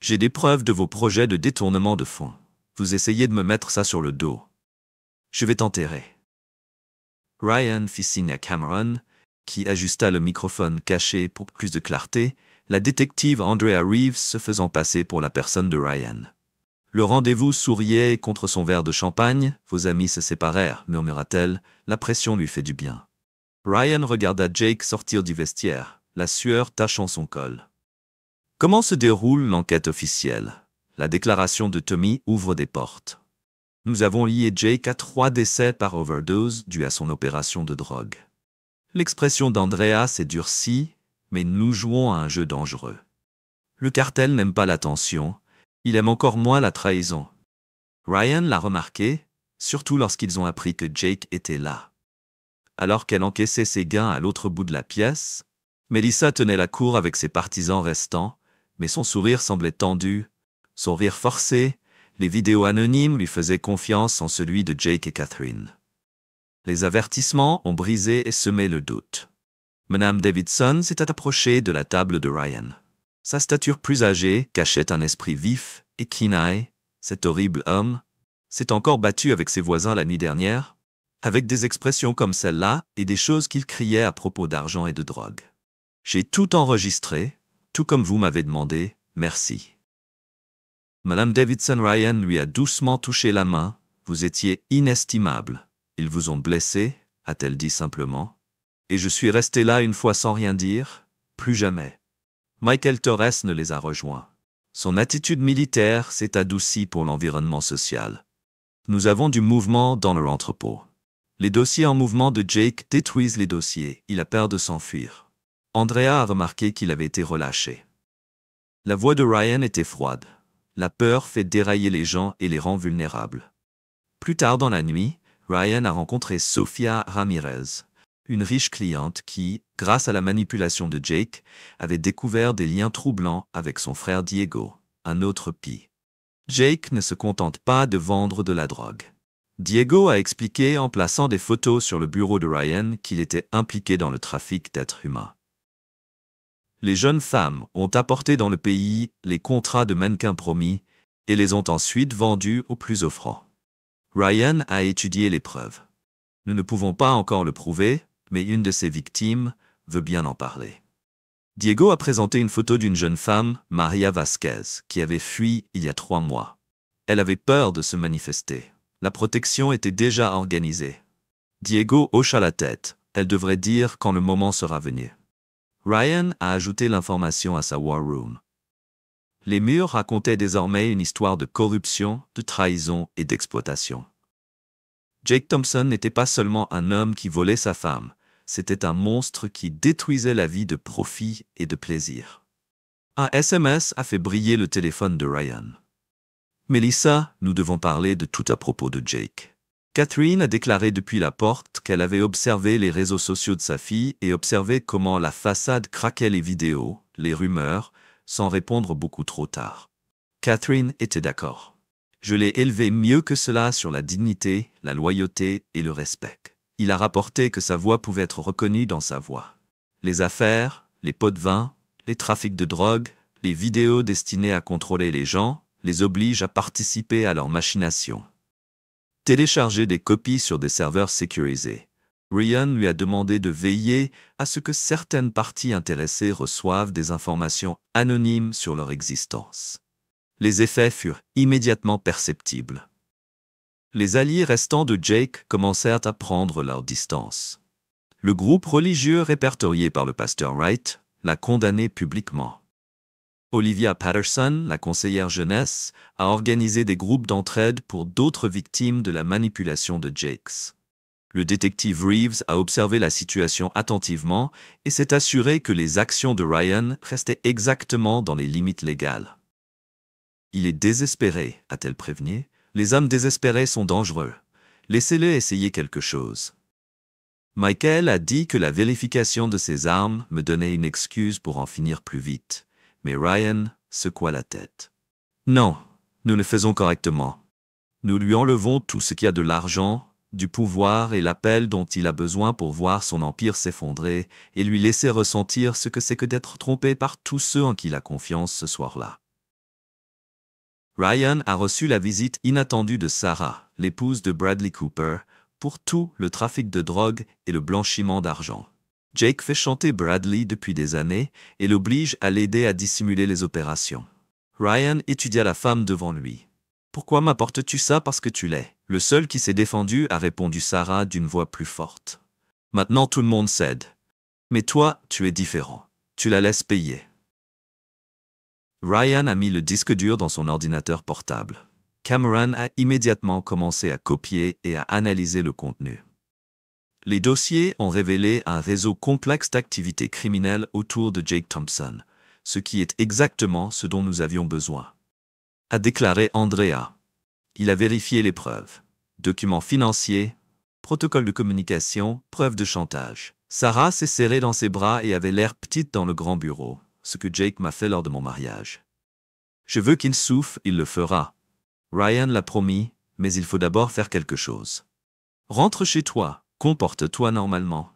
J'ai des preuves de vos projets de détournement de fonds. Vous essayez de me mettre ça sur le dos. Je vais t'enterrer. Ryan fit signe à Cameron, qui ajusta le microphone caché pour plus de clarté, la détective Andrea Reeves se faisant passer pour la personne de Ryan. Le rendez-vous souriait contre son verre de champagne, vos amis se séparèrent, murmura-t-elle, la pression lui fait du bien. Ryan regarda Jake sortir du vestiaire, la sueur tachant son col. Comment se déroule l'enquête officielle? La déclaration de Tommy ouvre des portes. Nous avons lié Jake à 3 décès par overdose dû à son opération de drogue. L'expression d'Andrea s'est durcie, mais nous jouons à un jeu dangereux. Le cartel n'aime pas l'attention, il aime encore moins la trahison. Ryan l'a remarqué, surtout lorsqu'ils ont appris que Jake était là. Alors qu'elle encaissait ses gains à l'autre bout de la pièce, Melissa tenait la cour avec ses partisans restants, mais son sourire semblait tendu, son rire forcé, les vidéos anonymes lui faisaient confiance en celui de Jake et Catherine. Les avertissements ont brisé et semé le doute. Madame Davidson s'était approchée de la table de Ryan. Sa stature plus âgée cachait un esprit vif et Kenai, cet horrible homme, s'est encore battu avec ses voisins la nuit dernière, avec des expressions comme celle-là et des choses qu'il criait à propos d'argent et de drogue. J'ai tout enregistré, tout comme vous m'avez demandé, merci. Madame Davidson Ryan lui a doucement touché la main. Vous étiez inestimable. Ils vous ont blessé, a-t-elle dit simplement. Et je suis resté là une fois sans rien dire, plus jamais. Michael Torres ne les a rejoints. Son attitude militaire s'est adoucie pour l'environnement social. Nous avons du mouvement dans leur entrepôt. Les dossiers en mouvement de Jake détruisent les dossiers. Il a peur de s'enfuir. Andrea a remarqué qu'il avait été relâché. La voix de Ryan était froide. La peur fait dérailler les gens et les rend vulnérables. Plus tard dans la nuit, Ryan a rencontré Sofia Ramirez, une riche cliente qui, grâce à la manipulation de Jake, avait découvert des liens troublants avec son frère Diego, un autre pie. Jake ne se contente pas de vendre de la drogue. Diego a expliqué en plaçant des photos sur le bureau de Ryan qu'il était impliqué dans le trafic d'êtres humains. Les jeunes femmes ont apporté dans le pays les contrats de mannequins promis et les ont ensuite vendus aux plus offrants. Ryan a étudié les preuves. Nous ne pouvons pas encore le prouver, mais une de ses victimes veut bien en parler. Diego a présenté une photo d'une jeune femme, Maria Vasquez, qui avait fui il y a 3 mois. Elle avait peur de se manifester. La protection était déjà organisée. Diego hocha la tête. Elle devrait dire quand le moment sera venu. Ryan a ajouté l'information à sa war room. Les murs racontaient désormais une histoire de corruption, de trahison et d'exploitation. Jake Thompson n'était pas seulement un homme qui volait sa femme, c'était un monstre qui détruisait la vie de profit et de plaisir. Un SMS a fait briller le téléphone de Ryan. « Melissa, nous devons parler de tout à propos de Jake. » Catherine a déclaré depuis la porte qu'elle avait observé les réseaux sociaux de sa fille et observé comment la façade craquait les vidéos, les rumeurs, sans répondre beaucoup trop tard. Catherine était d'accord. Je l'ai élevé mieux que cela sur la dignité, la loyauté et le respect. Il a rapporté que sa voix pouvait être reconnue dans sa voix. Les affaires, les pots de vin, les trafics de drogue, les vidéos destinées à contrôler les gens, les obligent à participer à leurs machinations. Télécharger des copies sur des serveurs sécurisés. Ryan lui a demandé de veiller à ce que certaines parties intéressées reçoivent des informations anonymes sur leur existence. Les effets furent immédiatement perceptibles. Les alliés restants de Jake commencèrent à prendre leur distance. Le groupe religieux répertorié par le pasteur Wright l'a condamné publiquement. Olivia Patterson, la conseillère jeunesse, a organisé des groupes d'entraide pour d'autres victimes de la manipulation de Jakes. Le détective Reeves a observé la situation attentivement et s'est assuré que les actions de Ryan restaient exactement dans les limites légales. Il est désespéré, a-t-elle prévenu. Les hommes désespérés sont dangereux. Laissez-les essayer quelque chose. Michael a dit que la vérification de ses armes me donnait une excuse pour en finir plus vite. Mais Ryan secoua la tête. Non, nous le faisons correctement. Nous lui enlevons tout ce qui a de l'argent, du pouvoir et l'appel dont il a besoin pour voir son empire s'effondrer et lui laisser ressentir ce que c'est que d'être trompé par tous ceux en qui il a confiance ce soir-là. Ryan a reçu la visite inattendue de Sarah, l'épouse de Bradley Cooper, pour tout le trafic de drogue et le blanchiment d'argent. Jake fait chanter Bradley depuis des années et l'oblige à l'aider à dissimuler les opérations. Ryan étudia la femme devant lui. « Pourquoi m'apportes-tu ça parce que tu l'es ?» Le seul qui s'est défendu a répondu Sarah d'une voix plus forte. « Maintenant tout le monde cède. Mais toi, tu es différent. Tu la laisses payer. » Ryan a mis le disque dur dans son ordinateur portable. Cameron a immédiatement commencé à copier et à analyser le contenu. Les dossiers ont révélé un réseau complexe d'activités criminelles autour de Jake Thompson, ce qui est exactement ce dont nous avions besoin. A déclaré Andrea. Il a vérifié les preuves. documents financiers, protocole de communication, preuve de chantage. Sarah s'est serrée dans ses bras et avait l'air petite dans le grand bureau, ce que Jake m'a fait lors de mon mariage. Je veux qu'il souffre, il le fera. Ryan l'a promis, mais il faut d'abord faire quelque chose. Rentre chez toi, comporte-toi normalement.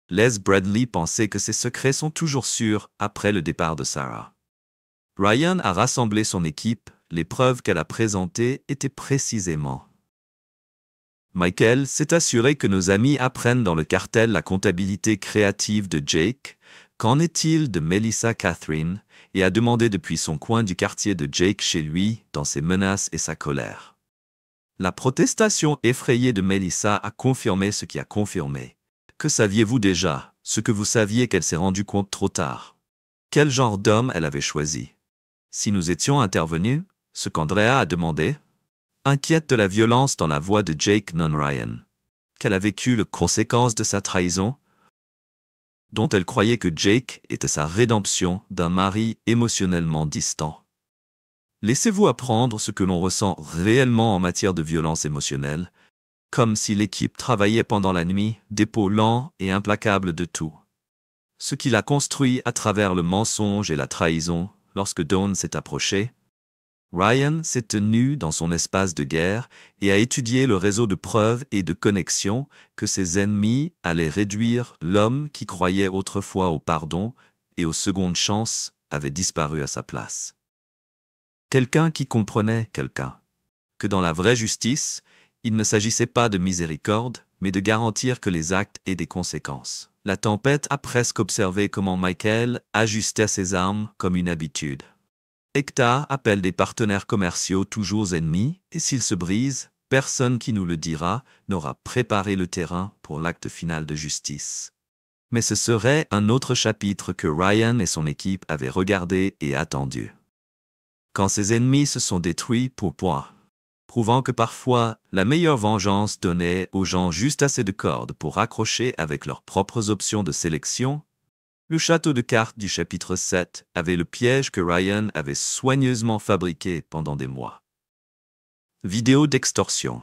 Les Bradley pensait que ses secrets sont toujours sûrs après le départ de Sarah. Ryan a rassemblé son équipe, les preuves qu'elle a présentées étaient précisément. Michael s'est assuré que nos amis apprennent dans le cartel la comptabilité créative de Jake. Qu'en est-il de Melissa Catherine, et a demandé depuis son coin du quartier de Jake chez lui, dans ses menaces et sa colère. La protestation effrayée de Melissa a confirmé ce qui a confirmé. Que saviez-vous déjà, ce que vous saviez qu'elle s'est rendue compte trop tard? Quel genre d'homme elle avait choisi? Si nous étions intervenus, ce qu'Andrea a demandé, inquiète de la violence dans la voix de Jake non Ryan, qu'elle a vécu les conséquences de sa trahison, dont elle croyait que Jake était sa rédemption d'un mari émotionnellement distant. Laissez-vous apprendre ce que l'on ressent réellement en matière de violence émotionnelle, comme si l'équipe travaillait pendant la nuit, dépôt lent et implacable de tout. Ce qu'il a construit à travers le mensonge et la trahison lorsque Dawn s'est approchée, Ryan s'est tenu dans son espace de guerre et a étudié le réseau de preuves et de connexions que ses ennemis allaient réduire. L'homme qui croyait autrefois au pardon et aux secondes chances avait disparu à sa place. Quelqu'un qui comprenait quelqu'un. Que dans la vraie justice, il ne s'agissait pas de miséricorde, mais de garantir que les actes aient des conséquences. La tempête a presque observé comment Michael ajustait ses armes comme une habitude. Hector appelle des partenaires commerciaux toujours ennemis, et s'ils se brisent, personne qui nous le dira n'aura préparé le terrain pour l'acte final de justice. Mais ce serait un autre chapitre que Ryan et son équipe avaient regardé et attendu. Quand ses ennemis se sont détruits pour point, prouvant que parfois la meilleure vengeance donnait aux gens juste assez de cordes pour raccrocher avec leurs propres options de sélection, le château de cartes du chapitre 7 avait le piège que Ryan avait soigneusement fabriqué pendant des mois. Vidéo d'extorsion.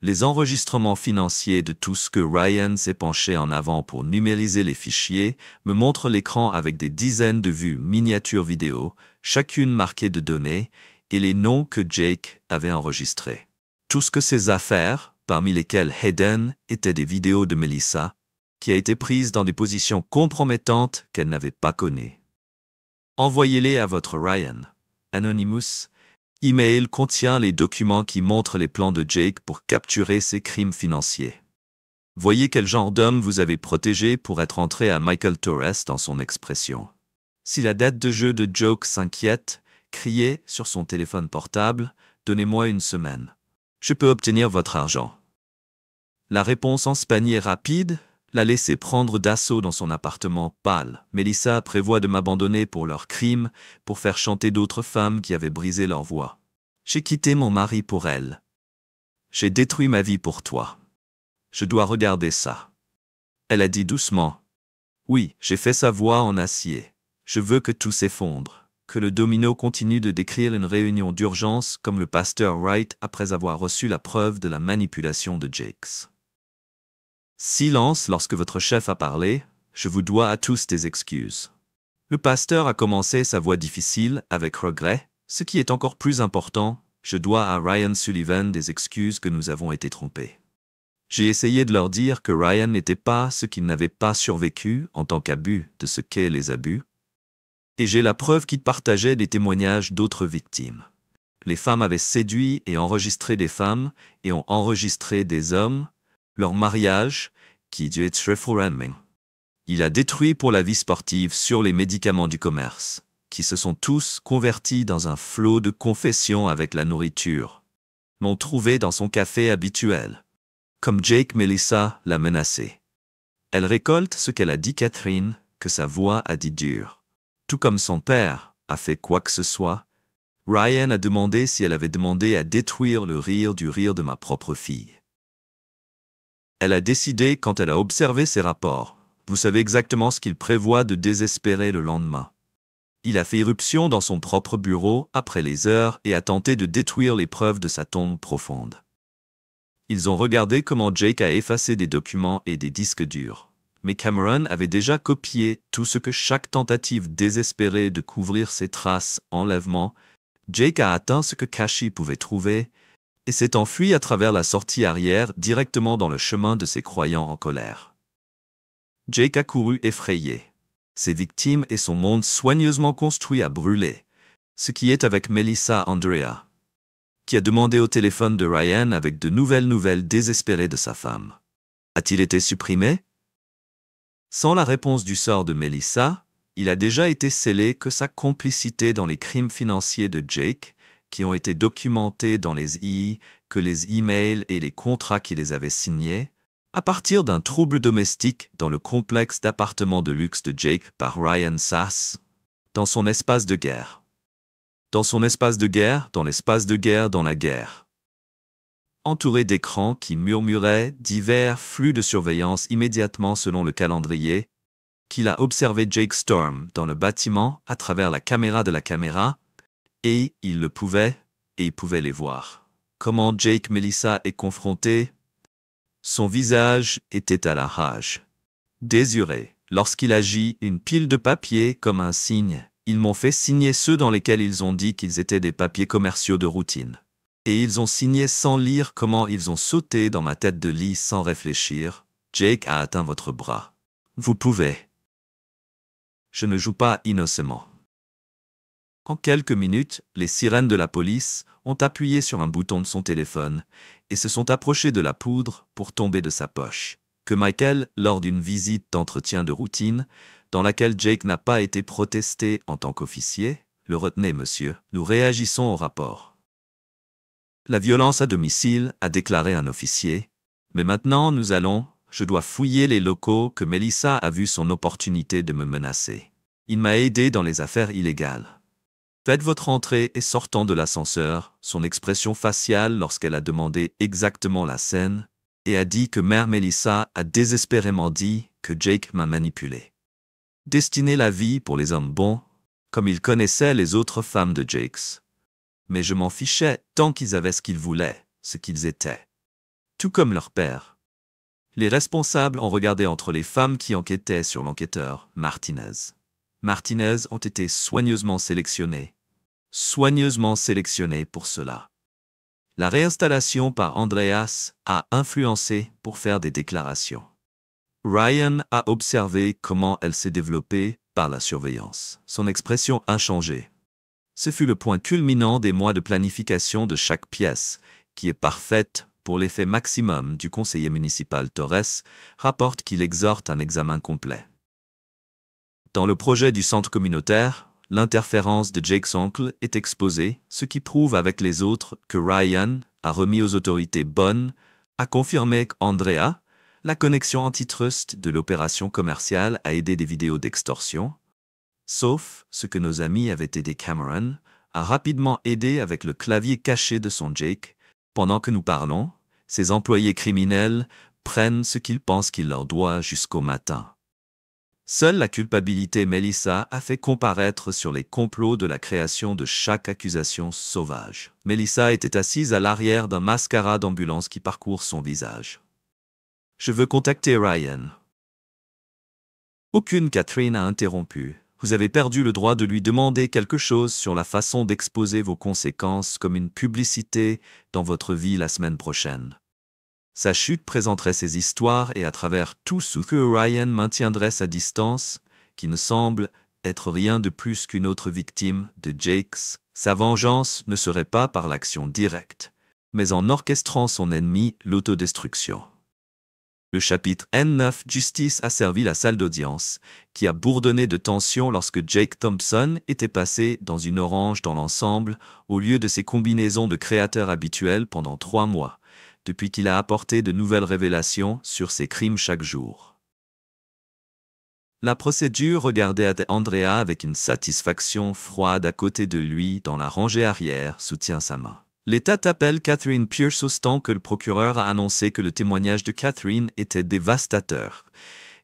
Les enregistrements financiers de tout ce que Ryan s'est penché en avant pour numériser les fichiers me montrent l'écran avec des dizaines de vues miniatures vidéo, chacune marquée de données, et les noms que Jake avait enregistrés. Tout ce que ces affaires, parmi lesquelles Hayden, étaient des vidéos de Melissa, qui a été prise dans des positions compromettantes qu'elle n'avait pas connues. Envoyez-les à votre Ryan. Anonymous. Email contient les documents qui montrent les plans de Jake pour capturer ses crimes financiers. Voyez quel genre d'homme vous avez protégé pour être entré à Michael Torres dans son expression. Si la dette de jeu de Jake s'inquiète, criez sur son téléphone portable, donnez-moi une semaine. Je peux obtenir votre argent. La réponse en spanier rapide, l'a laissé prendre d'assaut dans son appartement pâle. Melissa prévoit de m'abandonner pour leurs crimes, pour faire chanter d'autres femmes qui avaient brisé leur voix. J'ai quitté mon mari pour elle. J'ai détruit ma vie pour toi. Je dois regarder ça. Elle a dit doucement. Oui, j'ai fait sa voix en acier. Je veux que tout s'effondre, que le domino continue de décrire une réunion d'urgence comme le pasteur Wright après avoir reçu la preuve de la manipulation de Jakes. Silence lorsque votre chef a parlé, je vous dois à tous des excuses. Le pasteur a commencé sa voix difficile avec regret, ce qui est encore plus important, je dois à Ryan Sullivan des excuses que nous avons été trompés. J'ai essayé de leur dire que Ryan n'était pas ce qu'il n'avait pas survécu en tant qu'abus de ce qu'est les abus, et j'ai la preuve qu'il partageait des témoignages d'autres victimes. Les femmes avaient séduit et enregistré des femmes et ont enregistré des hommes, leur mariage, qui Dieu est réformé. Il a détruit pour la vie sportive sur les médicaments du commerce, qui se sont tous convertis dans un flot de confessions avec la nourriture, l'ont trouvé dans son café habituel. Comme Jake Melissa l'a menacé. Elle récolte ce qu'elle a dit Catherine, que sa voix a dit dur. Tout comme son père a fait quoi que ce soit, Ryan a demandé si elle avait demandé à détruire le rire du rire de ma propre fille. Elle a décidé quand elle a observé ses rapports. Vous savez exactement ce qu'il prévoit de désespérer le lendemain. Il a fait irruption dans son propre bureau après les heures et a tenté de détruire les preuves de sa tombe profonde. Ils ont regardé comment Jake a effacé des documents et des disques durs. Mais Cameron avait déjà copié tout ce que chaque tentative désespérée de couvrir ses traces enlèvement. Jake a atteint ce que Kashi pouvait trouver et s'est enfui à travers la sortie arrière directement dans le chemin de ses croyants en colère. Jake a couru effrayé. Ses victimes et son monde soigneusement construit a brûlé. Ce qui est avec Melissa Andrea, qui a demandé au téléphone de Ryan avec de nouvelles désespérées de sa femme. A-t-il été supprimé? Sans la réponse du sort de Melissa, il a déjà été scellé que sa complicité dans les crimes financiers de Jake, qui ont été documentés dans les II, que les emails et les contrats qui les avaient signés, à partir d'un trouble domestique dans le complexe d'appartements de luxe de Jake par Ryan Sass, dans son espace de guerre. Dans son espace de guerre, dans l'espace de guerre, dans la guerre. Entouré d'écrans qui murmuraient divers flux de surveillance immédiatement selon le calendrier, qu'il a observé Jake Storm dans le bâtiment à travers la caméra de la caméra, et il pouvait les voir. Comment Jake Melissa est confronté? Son visage était à la rage. Désiré, lorsqu'il agit, une pile de papiers comme un signe. Ils m'ont fait signer ceux dans lesquels ils ont dit qu'ils étaient des papiers commerciaux de routine. Et ils ont signé sans lire comment ils ont sauté dans ma tête de lit sans réfléchir. Jake a atteint votre bras. Vous pouvez. Je ne joue pas innocemment. En quelques minutes, les sirènes de la police ont appuyé sur un bouton de son téléphone et se sont approchés de la poudre pour tomber de sa poche. Que Michael, lors d'une visite d'entretien de routine, dans laquelle Jake n'a pas été protesté en tant qu'officier, le retenez, monsieur, nous réagissons au rapport. La violence à domicile, a déclaré un officier. Mais maintenant, je dois fouiller les locaux que Melissa a vu son opportunité de me menacer. Il m'a aidé dans les affaires illégales. Faites votre entrée et sortant de l'ascenseur, son expression faciale lorsqu'elle a demandé exactement la scène, et a dit que Mère Melissa a désespérément dit que Jake m'a manipulé. Destiné la vie pour les hommes bons, comme il connaissait les autres femmes de Jake's. Mais je m'en fichais tant qu'ils avaient ce qu'ils voulaient, ce qu'ils étaient. Tout comme leur père. Les responsables ont regardé entre les femmes qui enquêtaient sur l'enquêteur, Martinez. Martinez ont été soigneusement sélectionnés pour cela. La réinstallation par Andreas a influencé pour faire des déclarations. Ryan a observé comment elle s'est développée par la surveillance. Son expression a changé. Ce fut le point culminant des mois de planification de chaque pièce, qui est parfaite pour l'effet maximum du conseiller municipal Torres, rapporte qu'il exhorte un examen complet. Dans le projet du centre communautaire, l'interférence de Jake's oncle est exposée, ce qui prouve avec les autres que Ryan a remis aux autorités bonnes, a confirmé qu'Andrea, la connexion antitrust de l'opération commerciale a aidé des vidéos d'extorsion, sauf ce que nos amis avaient aidé Cameron, a rapidement aidé avec le clavier caché de son Jake. Pendant que nous parlons, ces employés criminels prennent ce qu'ils pensent qu'il leur doit jusqu'au matin. Seule la culpabilité Melissa a fait comparaître sur les complots de la création de chaque accusation sauvage. Melissa était assise à l'arrière d'un mascara d'ambulance qui parcourt son visage. Je veux contacter Ryan. Aucune Catherine a interrompu. Vous avez perdu le droit de lui demander quelque chose sur la façon d'exposer vos conséquences comme une publicité dans votre vie la semaine prochaine. Sa chute présenterait ses histoires et à travers tout ce que Ryan maintiendrait sa distance, qui ne semble être rien de plus qu'une autre victime de Jake's, sa vengeance ne serait pas par l'action directe, mais en orchestrant son ennemi, l'autodestruction. Le chapitre N9 Justice a servi la salle d'audience, qui a bourdonné de tension lorsque Jake Thompson était passé dans une orange dans l'ensemble, au lieu de ses combinaisons de créateurs habituels pendant 3 mois, depuis qu'il a apporté de nouvelles révélations sur ses crimes chaque jour. La procédure regardait Andrea avec une satisfaction froide à côté de lui dans la rangée arrière, soutient sa main. L'État appelle Catherine Pierce autant que le procureur a annoncé que le témoignage de Catherine était dévastateur,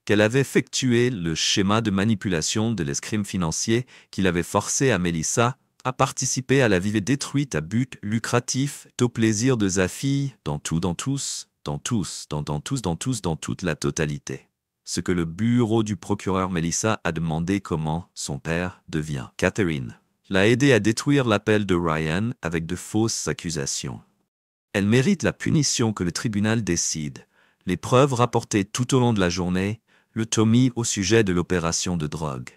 qu'elle avait effectué le schéma de manipulation de l'escrime financier qu'il avait forcé à Melissa a participé à la vie détruite à but lucratif, au plaisir de sa fille, dans toute la totalité. Ce que le bureau du procureur Melissa a demandé comment son père devient Catherine l'a aidé à détruire l'appel de Ryan avec de fausses accusations. Elle mérite la punition que le tribunal décide. Les preuves rapportées tout au long de la journée, le Tommy au sujet de l'opération de drogue.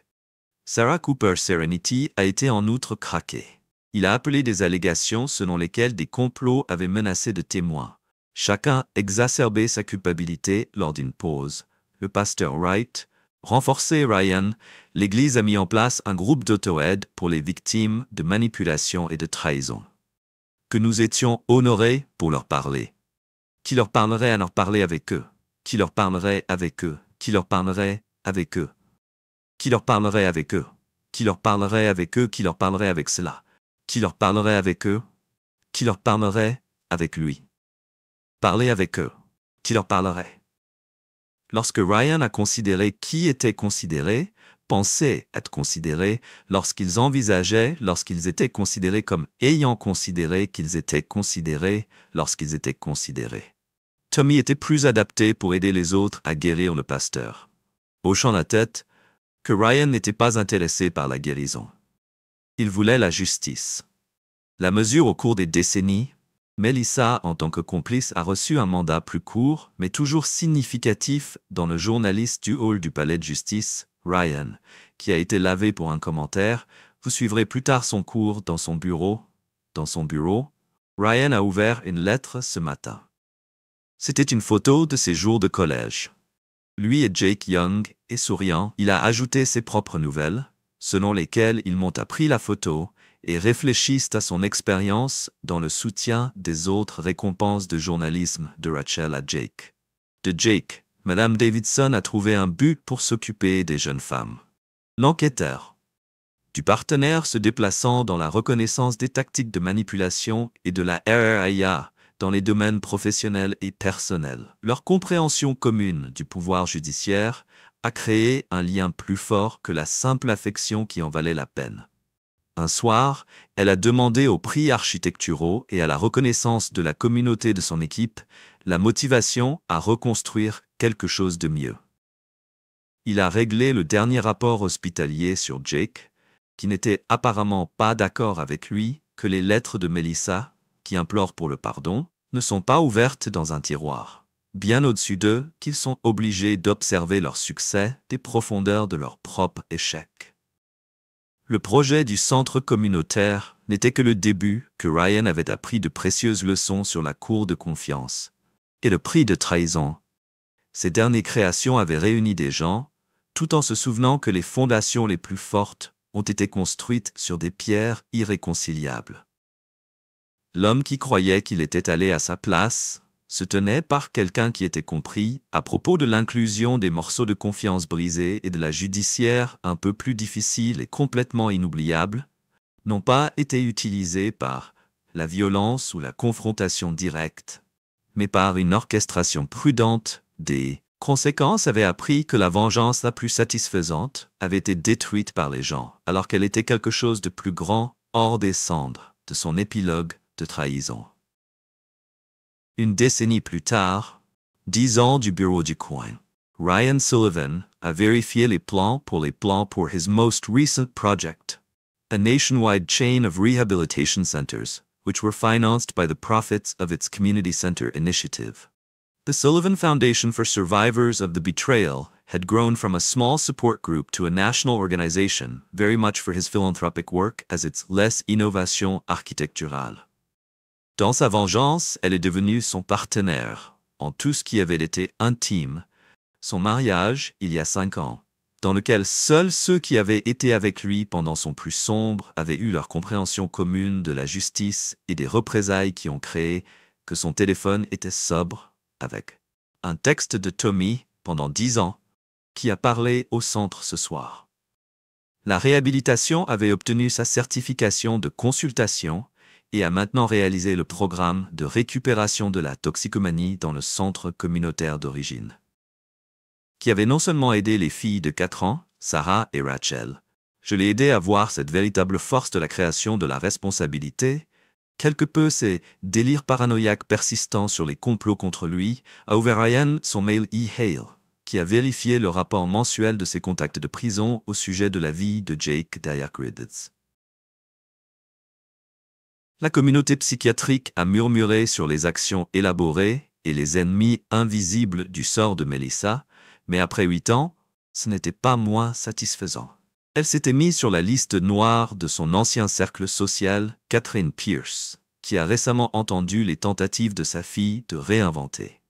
Sarah Cooper Serenity a été en outre craqué. Il a appelé des allégations selon lesquelles des complots avaient menacé de témoins. Chacun exacerbé sa culpabilité lors d'une pause. Le pasteur Wright, renforcé Ryan, l'Église a mis en place un groupe d'auto-aide pour les victimes de manipulation et de trahison. Que nous étions honorés pour leur parler. Qui leur parlerait à leur parler avec eux? Qui leur parlerait avec eux? Qui leur parlerait avec eux? Qui leur parlerait avec eux? Qui leur parlerait avec eux? Qui leur parlerait avec cela? Qui leur parlerait avec eux? Qui leur parlerait avec lui? Parler avec eux. Qui leur parlerait? Lorsque Ryan a considéré qui était considéré, pensait être considéré, lorsqu'ils étaient considérés comme ayant considéré qu'ils étaient considérés, lorsqu'ils étaient considérés. Tommy était plus adapté pour aider les autres à guérir le pasteur. Hochant la tête, que Ryan n'était pas intéressé par la guérison. Il voulait la justice. La mesure au cours des décennies, Melissa, en tant que complice, a reçu un mandat plus court, mais toujours significatif, dans le journaliste du hall du palais de justice, Ryan, qui a été lavé pour un commentaire. Vous suivrez plus tard son cours dans son bureau. Dans son bureau, Ryan a ouvert une lettre ce matin. C'était une photo de ses jours de collège. Lui et Jake Young, et souriant, il a ajouté ses propres nouvelles, selon lesquelles ils m'ont appris la photo, et réfléchissent à son expérience dans le soutien des autres récompenses de journalisme de Rachel à Jake. De Jake, Madame Davidson a trouvé un but pour s'occuper des jeunes femmes. L'enquêteur. Du partenaire se déplaçant dans la reconnaissance des tactiques de manipulation et de la RRIA dans les domaines professionnels et personnels. Leur compréhension commune du pouvoir judiciaire a créé un lien plus fort que la simple affection qui en valait la peine. Un soir, elle a demandé aux prix architecturaux et à la reconnaissance de la communauté de son équipe la motivation à reconstruire quelque chose de mieux. Il a réglé le dernier rapport hospitalier sur Jake, qui n'était apparemment pas d'accord avec lui, que les lettres de Melissa, qui implorent pour le pardon, ne sont pas ouvertes dans un tiroir. Bien au-dessus d'eux, qu'ils sont obligés d'observer leur succès des profondeurs de leur propre échec. Le projet du centre communautaire n'était que le début, que Ryan avait appris de précieuses leçons sur la cour de confiance et le prix de trahison. Ces dernières créations avaient réuni des gens, tout en se souvenant que les fondations les plus fortes ont été construites sur des pierres irréconciliables. L'homme qui croyait qu'il était allé à sa place se tenait par quelqu'un qui était compris à propos de l'inclusion des morceaux de confiance brisés et de la judiciaire un peu plus difficile et complètement inoubliable, n'ont pas été utilisés par la violence ou la confrontation directe, mais par une orchestration prudente des conséquences avait appris que la vengeance la plus satisfaisante avait été détruite par les gens, alors qu'elle était quelque chose de plus grand hors des cendres de son épilogue de trahison. Une décennie plus tard, 10 ans du bureau du coin, Ryan Sullivan a vérifié les plans pour his most recent project, a nationwide chain of rehabilitation centers, which were financed by the profits of its Community Center initiative. The Sullivan Foundation for Survivors of the Betrayal had grown from a small support group to a national organization, very much for his philanthropic work as its Les Innovations Architecturales. Dans sa vengeance, elle est devenue son partenaire, en tout ce qui avait été intime, son mariage, il y a 5 ans, dans lequel seuls ceux qui avaient été avec lui pendant son plus sombre avaient eu leur compréhension commune de la justice et des représailles qui ont créé que son téléphone était sobre, avec un texte de Tommy, pendant 10 ans, qui a parlé au centre ce soir. La réhabilitation avait obtenu sa certification de consultation et a maintenant réalisé le programme de récupération de la toxicomanie dans le centre communautaire d'origine, qui avait non seulement aidé les filles de 4 ans, Sarah et Rachel, Je l'ai aidé à voir cette véritable force de la création de la responsabilité. Quelque peu ses délires paranoïaques persistants sur les complots contre lui a ouvert Ryan son mail e-Hale, qui a vérifié le rapport mensuel de ses contacts de prison au sujet de la vie de Jake Diakridis. La communauté psychiatrique a murmuré sur les actions élaborées et les ennemis invisibles du sort de Melissa, mais après 8 ans, ce n'était pas moins satisfaisant. Elle s'était mise sur la liste noire de son ancien cercle social, Catherine Pierce, qui a récemment entendu les tentatives de sa fille de réinventer.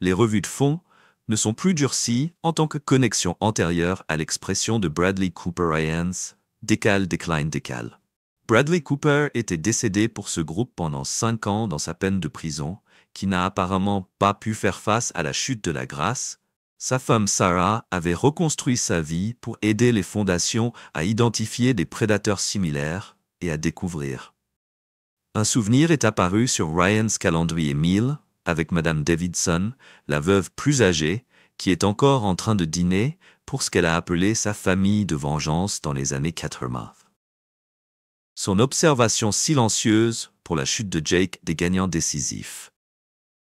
Les revues de fond ne sont plus durcies en tant que connexion antérieure à l'expression de Bradley Cooper Ryans, décale, décline, décale. Bradley Cooper était décédé pour ce groupe pendant 5 ans dans sa peine de prison, qui n'a apparemment pas pu faire face à la chute de la grâce. Sa femme Sarah avait reconstruit sa vie pour aider les fondations à identifier des prédateurs similaires et à découvrir. Un souvenir est apparu sur Ryan's calendrier Meal avec Madame Davidson, la veuve plus âgée, qui est encore en train de dîner pour ce qu'elle a appelé sa famille de vengeance dans les années 80. Son observation silencieuse pour la chute de Jake des gagnants décisifs.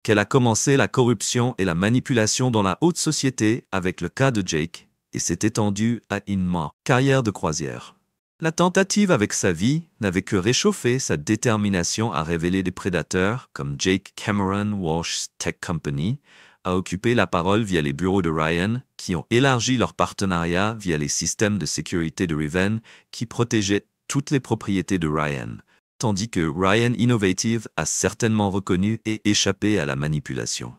Qu'elle a commencé la corruption et la manipulation dans la haute société avec le cas de Jake et s'est étendue à une carrière de croisière. La tentative avec sa vie n'avait que réchauffé sa détermination à révéler des prédateurs comme Jake Cameron Walsh Tech Company, à occuper la parole via les bureaux de Ryan qui ont élargi leur partenariat via les systèmes de sécurité de Riven qui protégeaient toutes les propriétés de Ryan, tandis que Ryan Innovative a certainement reconnu et échappé à la manipulation.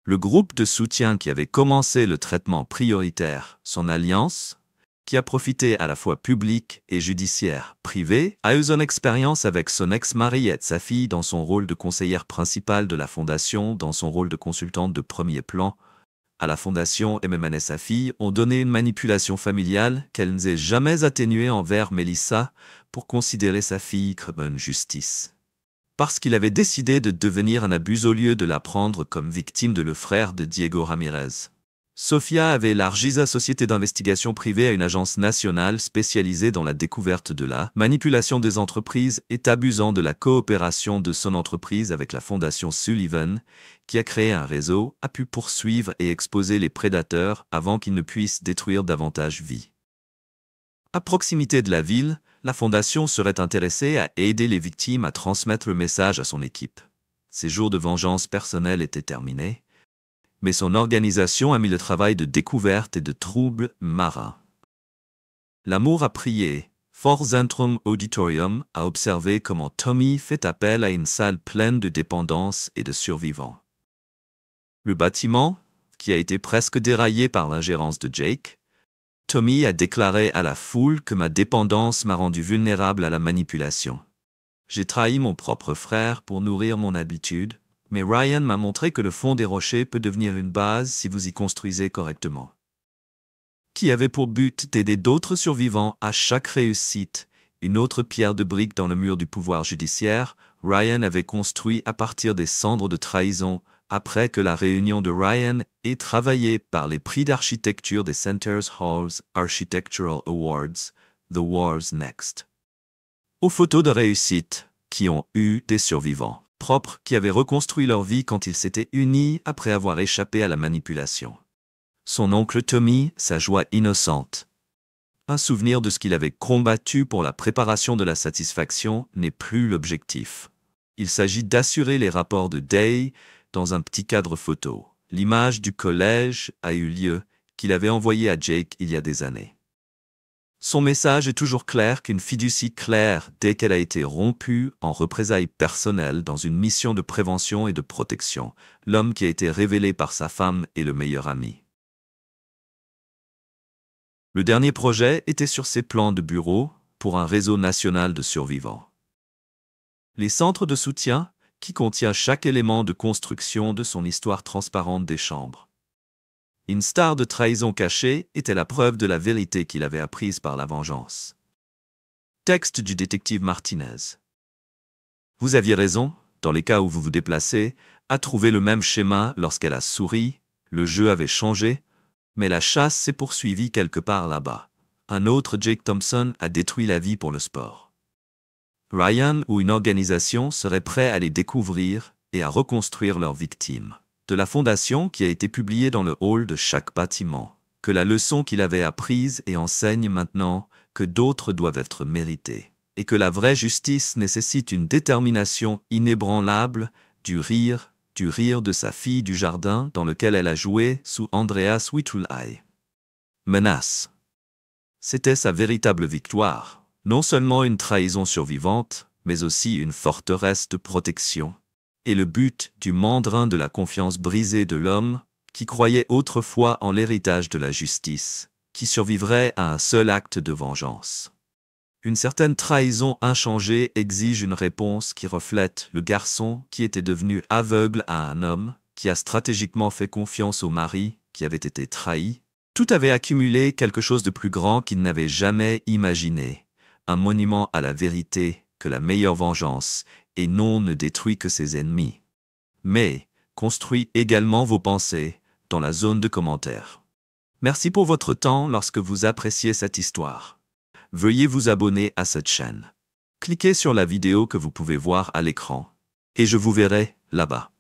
Le groupe de soutien qui avait commencé le traitement prioritaire, son alliance, qui a profité à la fois public et judiciaire privé, a eu son expérience avec son ex-mari et sa fille dans son rôle de conseillère principale de la fondation, dans son rôle de consultante de premier plan. À la fondation, Emmeman et sa fille ont donné une manipulation familiale qu'elle n'ait jamais atténuée envers Melissa pour considérer sa fille comme une justice. Parce qu'il avait décidé de devenir un abus au lieu de la prendre comme victime de le frère de Diego Ramirez. Sofia avait élargi sa société d'investigation privée à une agence nationale spécialisée dans la découverte de la manipulation des entreprises et abusant de la coopération de son entreprise avec la fondation Sullivan, qui a créé un réseau, a pu poursuivre et exposer les prédateurs avant qu'ils ne puissent détruire davantage vie. À proximité de la ville, la fondation serait intéressée à aider les victimes à transmettre le message à son équipe. Ses jours de vengeance personnelle étaient terminés, mais son organisation a mis le travail de découverte et de troubles marins. L'amour a prié. Fort Zentrum Auditorium a observé comment Tommy fait appel à une salle pleine de dépendance et de survivants. Le bâtiment, qui a été presque déraillé par l'ingérence de Jake, Tommy a déclaré à la foule que ma dépendance m'a rendu vulnérable à la manipulation. J'ai trahi mon propre frère pour nourrir mon habitude, mais Ryan m'a montré que le fond des rochers peut devenir une base si vous y construisez correctement. Qui avait pour but d'aider d'autres survivants à chaque réussite, une autre pierre de brique dans le mur du pouvoir judiciaire, Ryan avait construit à partir des cendres de trahison, après que la réunion de Ryan ait travaillé par les prix d'architecture des Centers Halls Architectural Awards, The Wars Next. Aux photos de réussite, qui ont eu des survivants propres qui avaient reconstruit leur vie quand ils s'étaient unis après avoir échappé à la manipulation. Son oncle Tommy, sa joie innocente. Un souvenir de ce qu'il avait combattu pour la préparation de la satisfaction n'est plus l'objectif. Il s'agit d'assurer les rapports de Day dans un petit cadre photo. L'image du collège a eu lieu, qu'il avait envoyé à Jake il y a des années. Son message est toujours clair qu'une fiducie claire dès qu'elle a été rompue en représailles personnelles dans une mission de prévention et de protection. L'homme qui a été révélé par sa femme est le meilleur ami. Le dernier projet était sur ses plans de bureau pour un réseau national de survivants. Les centres de soutien, qui contient chaque élément de construction de son histoire transparente des chambres. Une star de trahison cachée était la preuve de la vérité qu'il avait apprise par la vengeance. Texte du détective Martinez. Vous aviez raison, dans les cas où vous vous déplacez, à trouver le même schéma lorsqu'elle a souri, le jeu avait changé, mais la chasse s'est poursuivie quelque part là-bas. Un autre, Jake Thompson, a détruit la vie pour le sport. Ryan ou une organisation serait prêt à les découvrir et à reconstruire leurs victimes. De la fondation qui a été publiée dans le hall de chaque bâtiment, que la leçon qu'il avait apprise et enseigne maintenant que d'autres doivent être méritées, et que la vraie justice nécessite une détermination inébranlable, du rire de sa fille du jardin dans lequel elle a joué sous Andreas Whittley. Menace. C'était sa véritable victoire, non seulement une trahison survivante, mais aussi une forteresse de protection. Et le but du mandrin de la confiance brisée de l'homme, qui croyait autrefois en l'héritage de la justice, qui survivrait à un seul acte de vengeance. Une certaine trahison inchangée exige une réponse qui reflète le garçon qui était devenu aveugle à un homme, qui a stratégiquement fait confiance au mari, qui avait été trahi. Tout avait accumulé quelque chose de plus grand qu'il n'avait jamais imaginé, un monument à la vérité que la meilleure vengeance, et non ne détruit que ses ennemis. Mais construit également vos pensées dans la zone de commentaires. Merci pour votre temps lorsque vous appréciez cette histoire. Veuillez vous abonner à cette chaîne. Cliquez sur la vidéo que vous pouvez voir à l'écran. Et je vous verrai là-bas.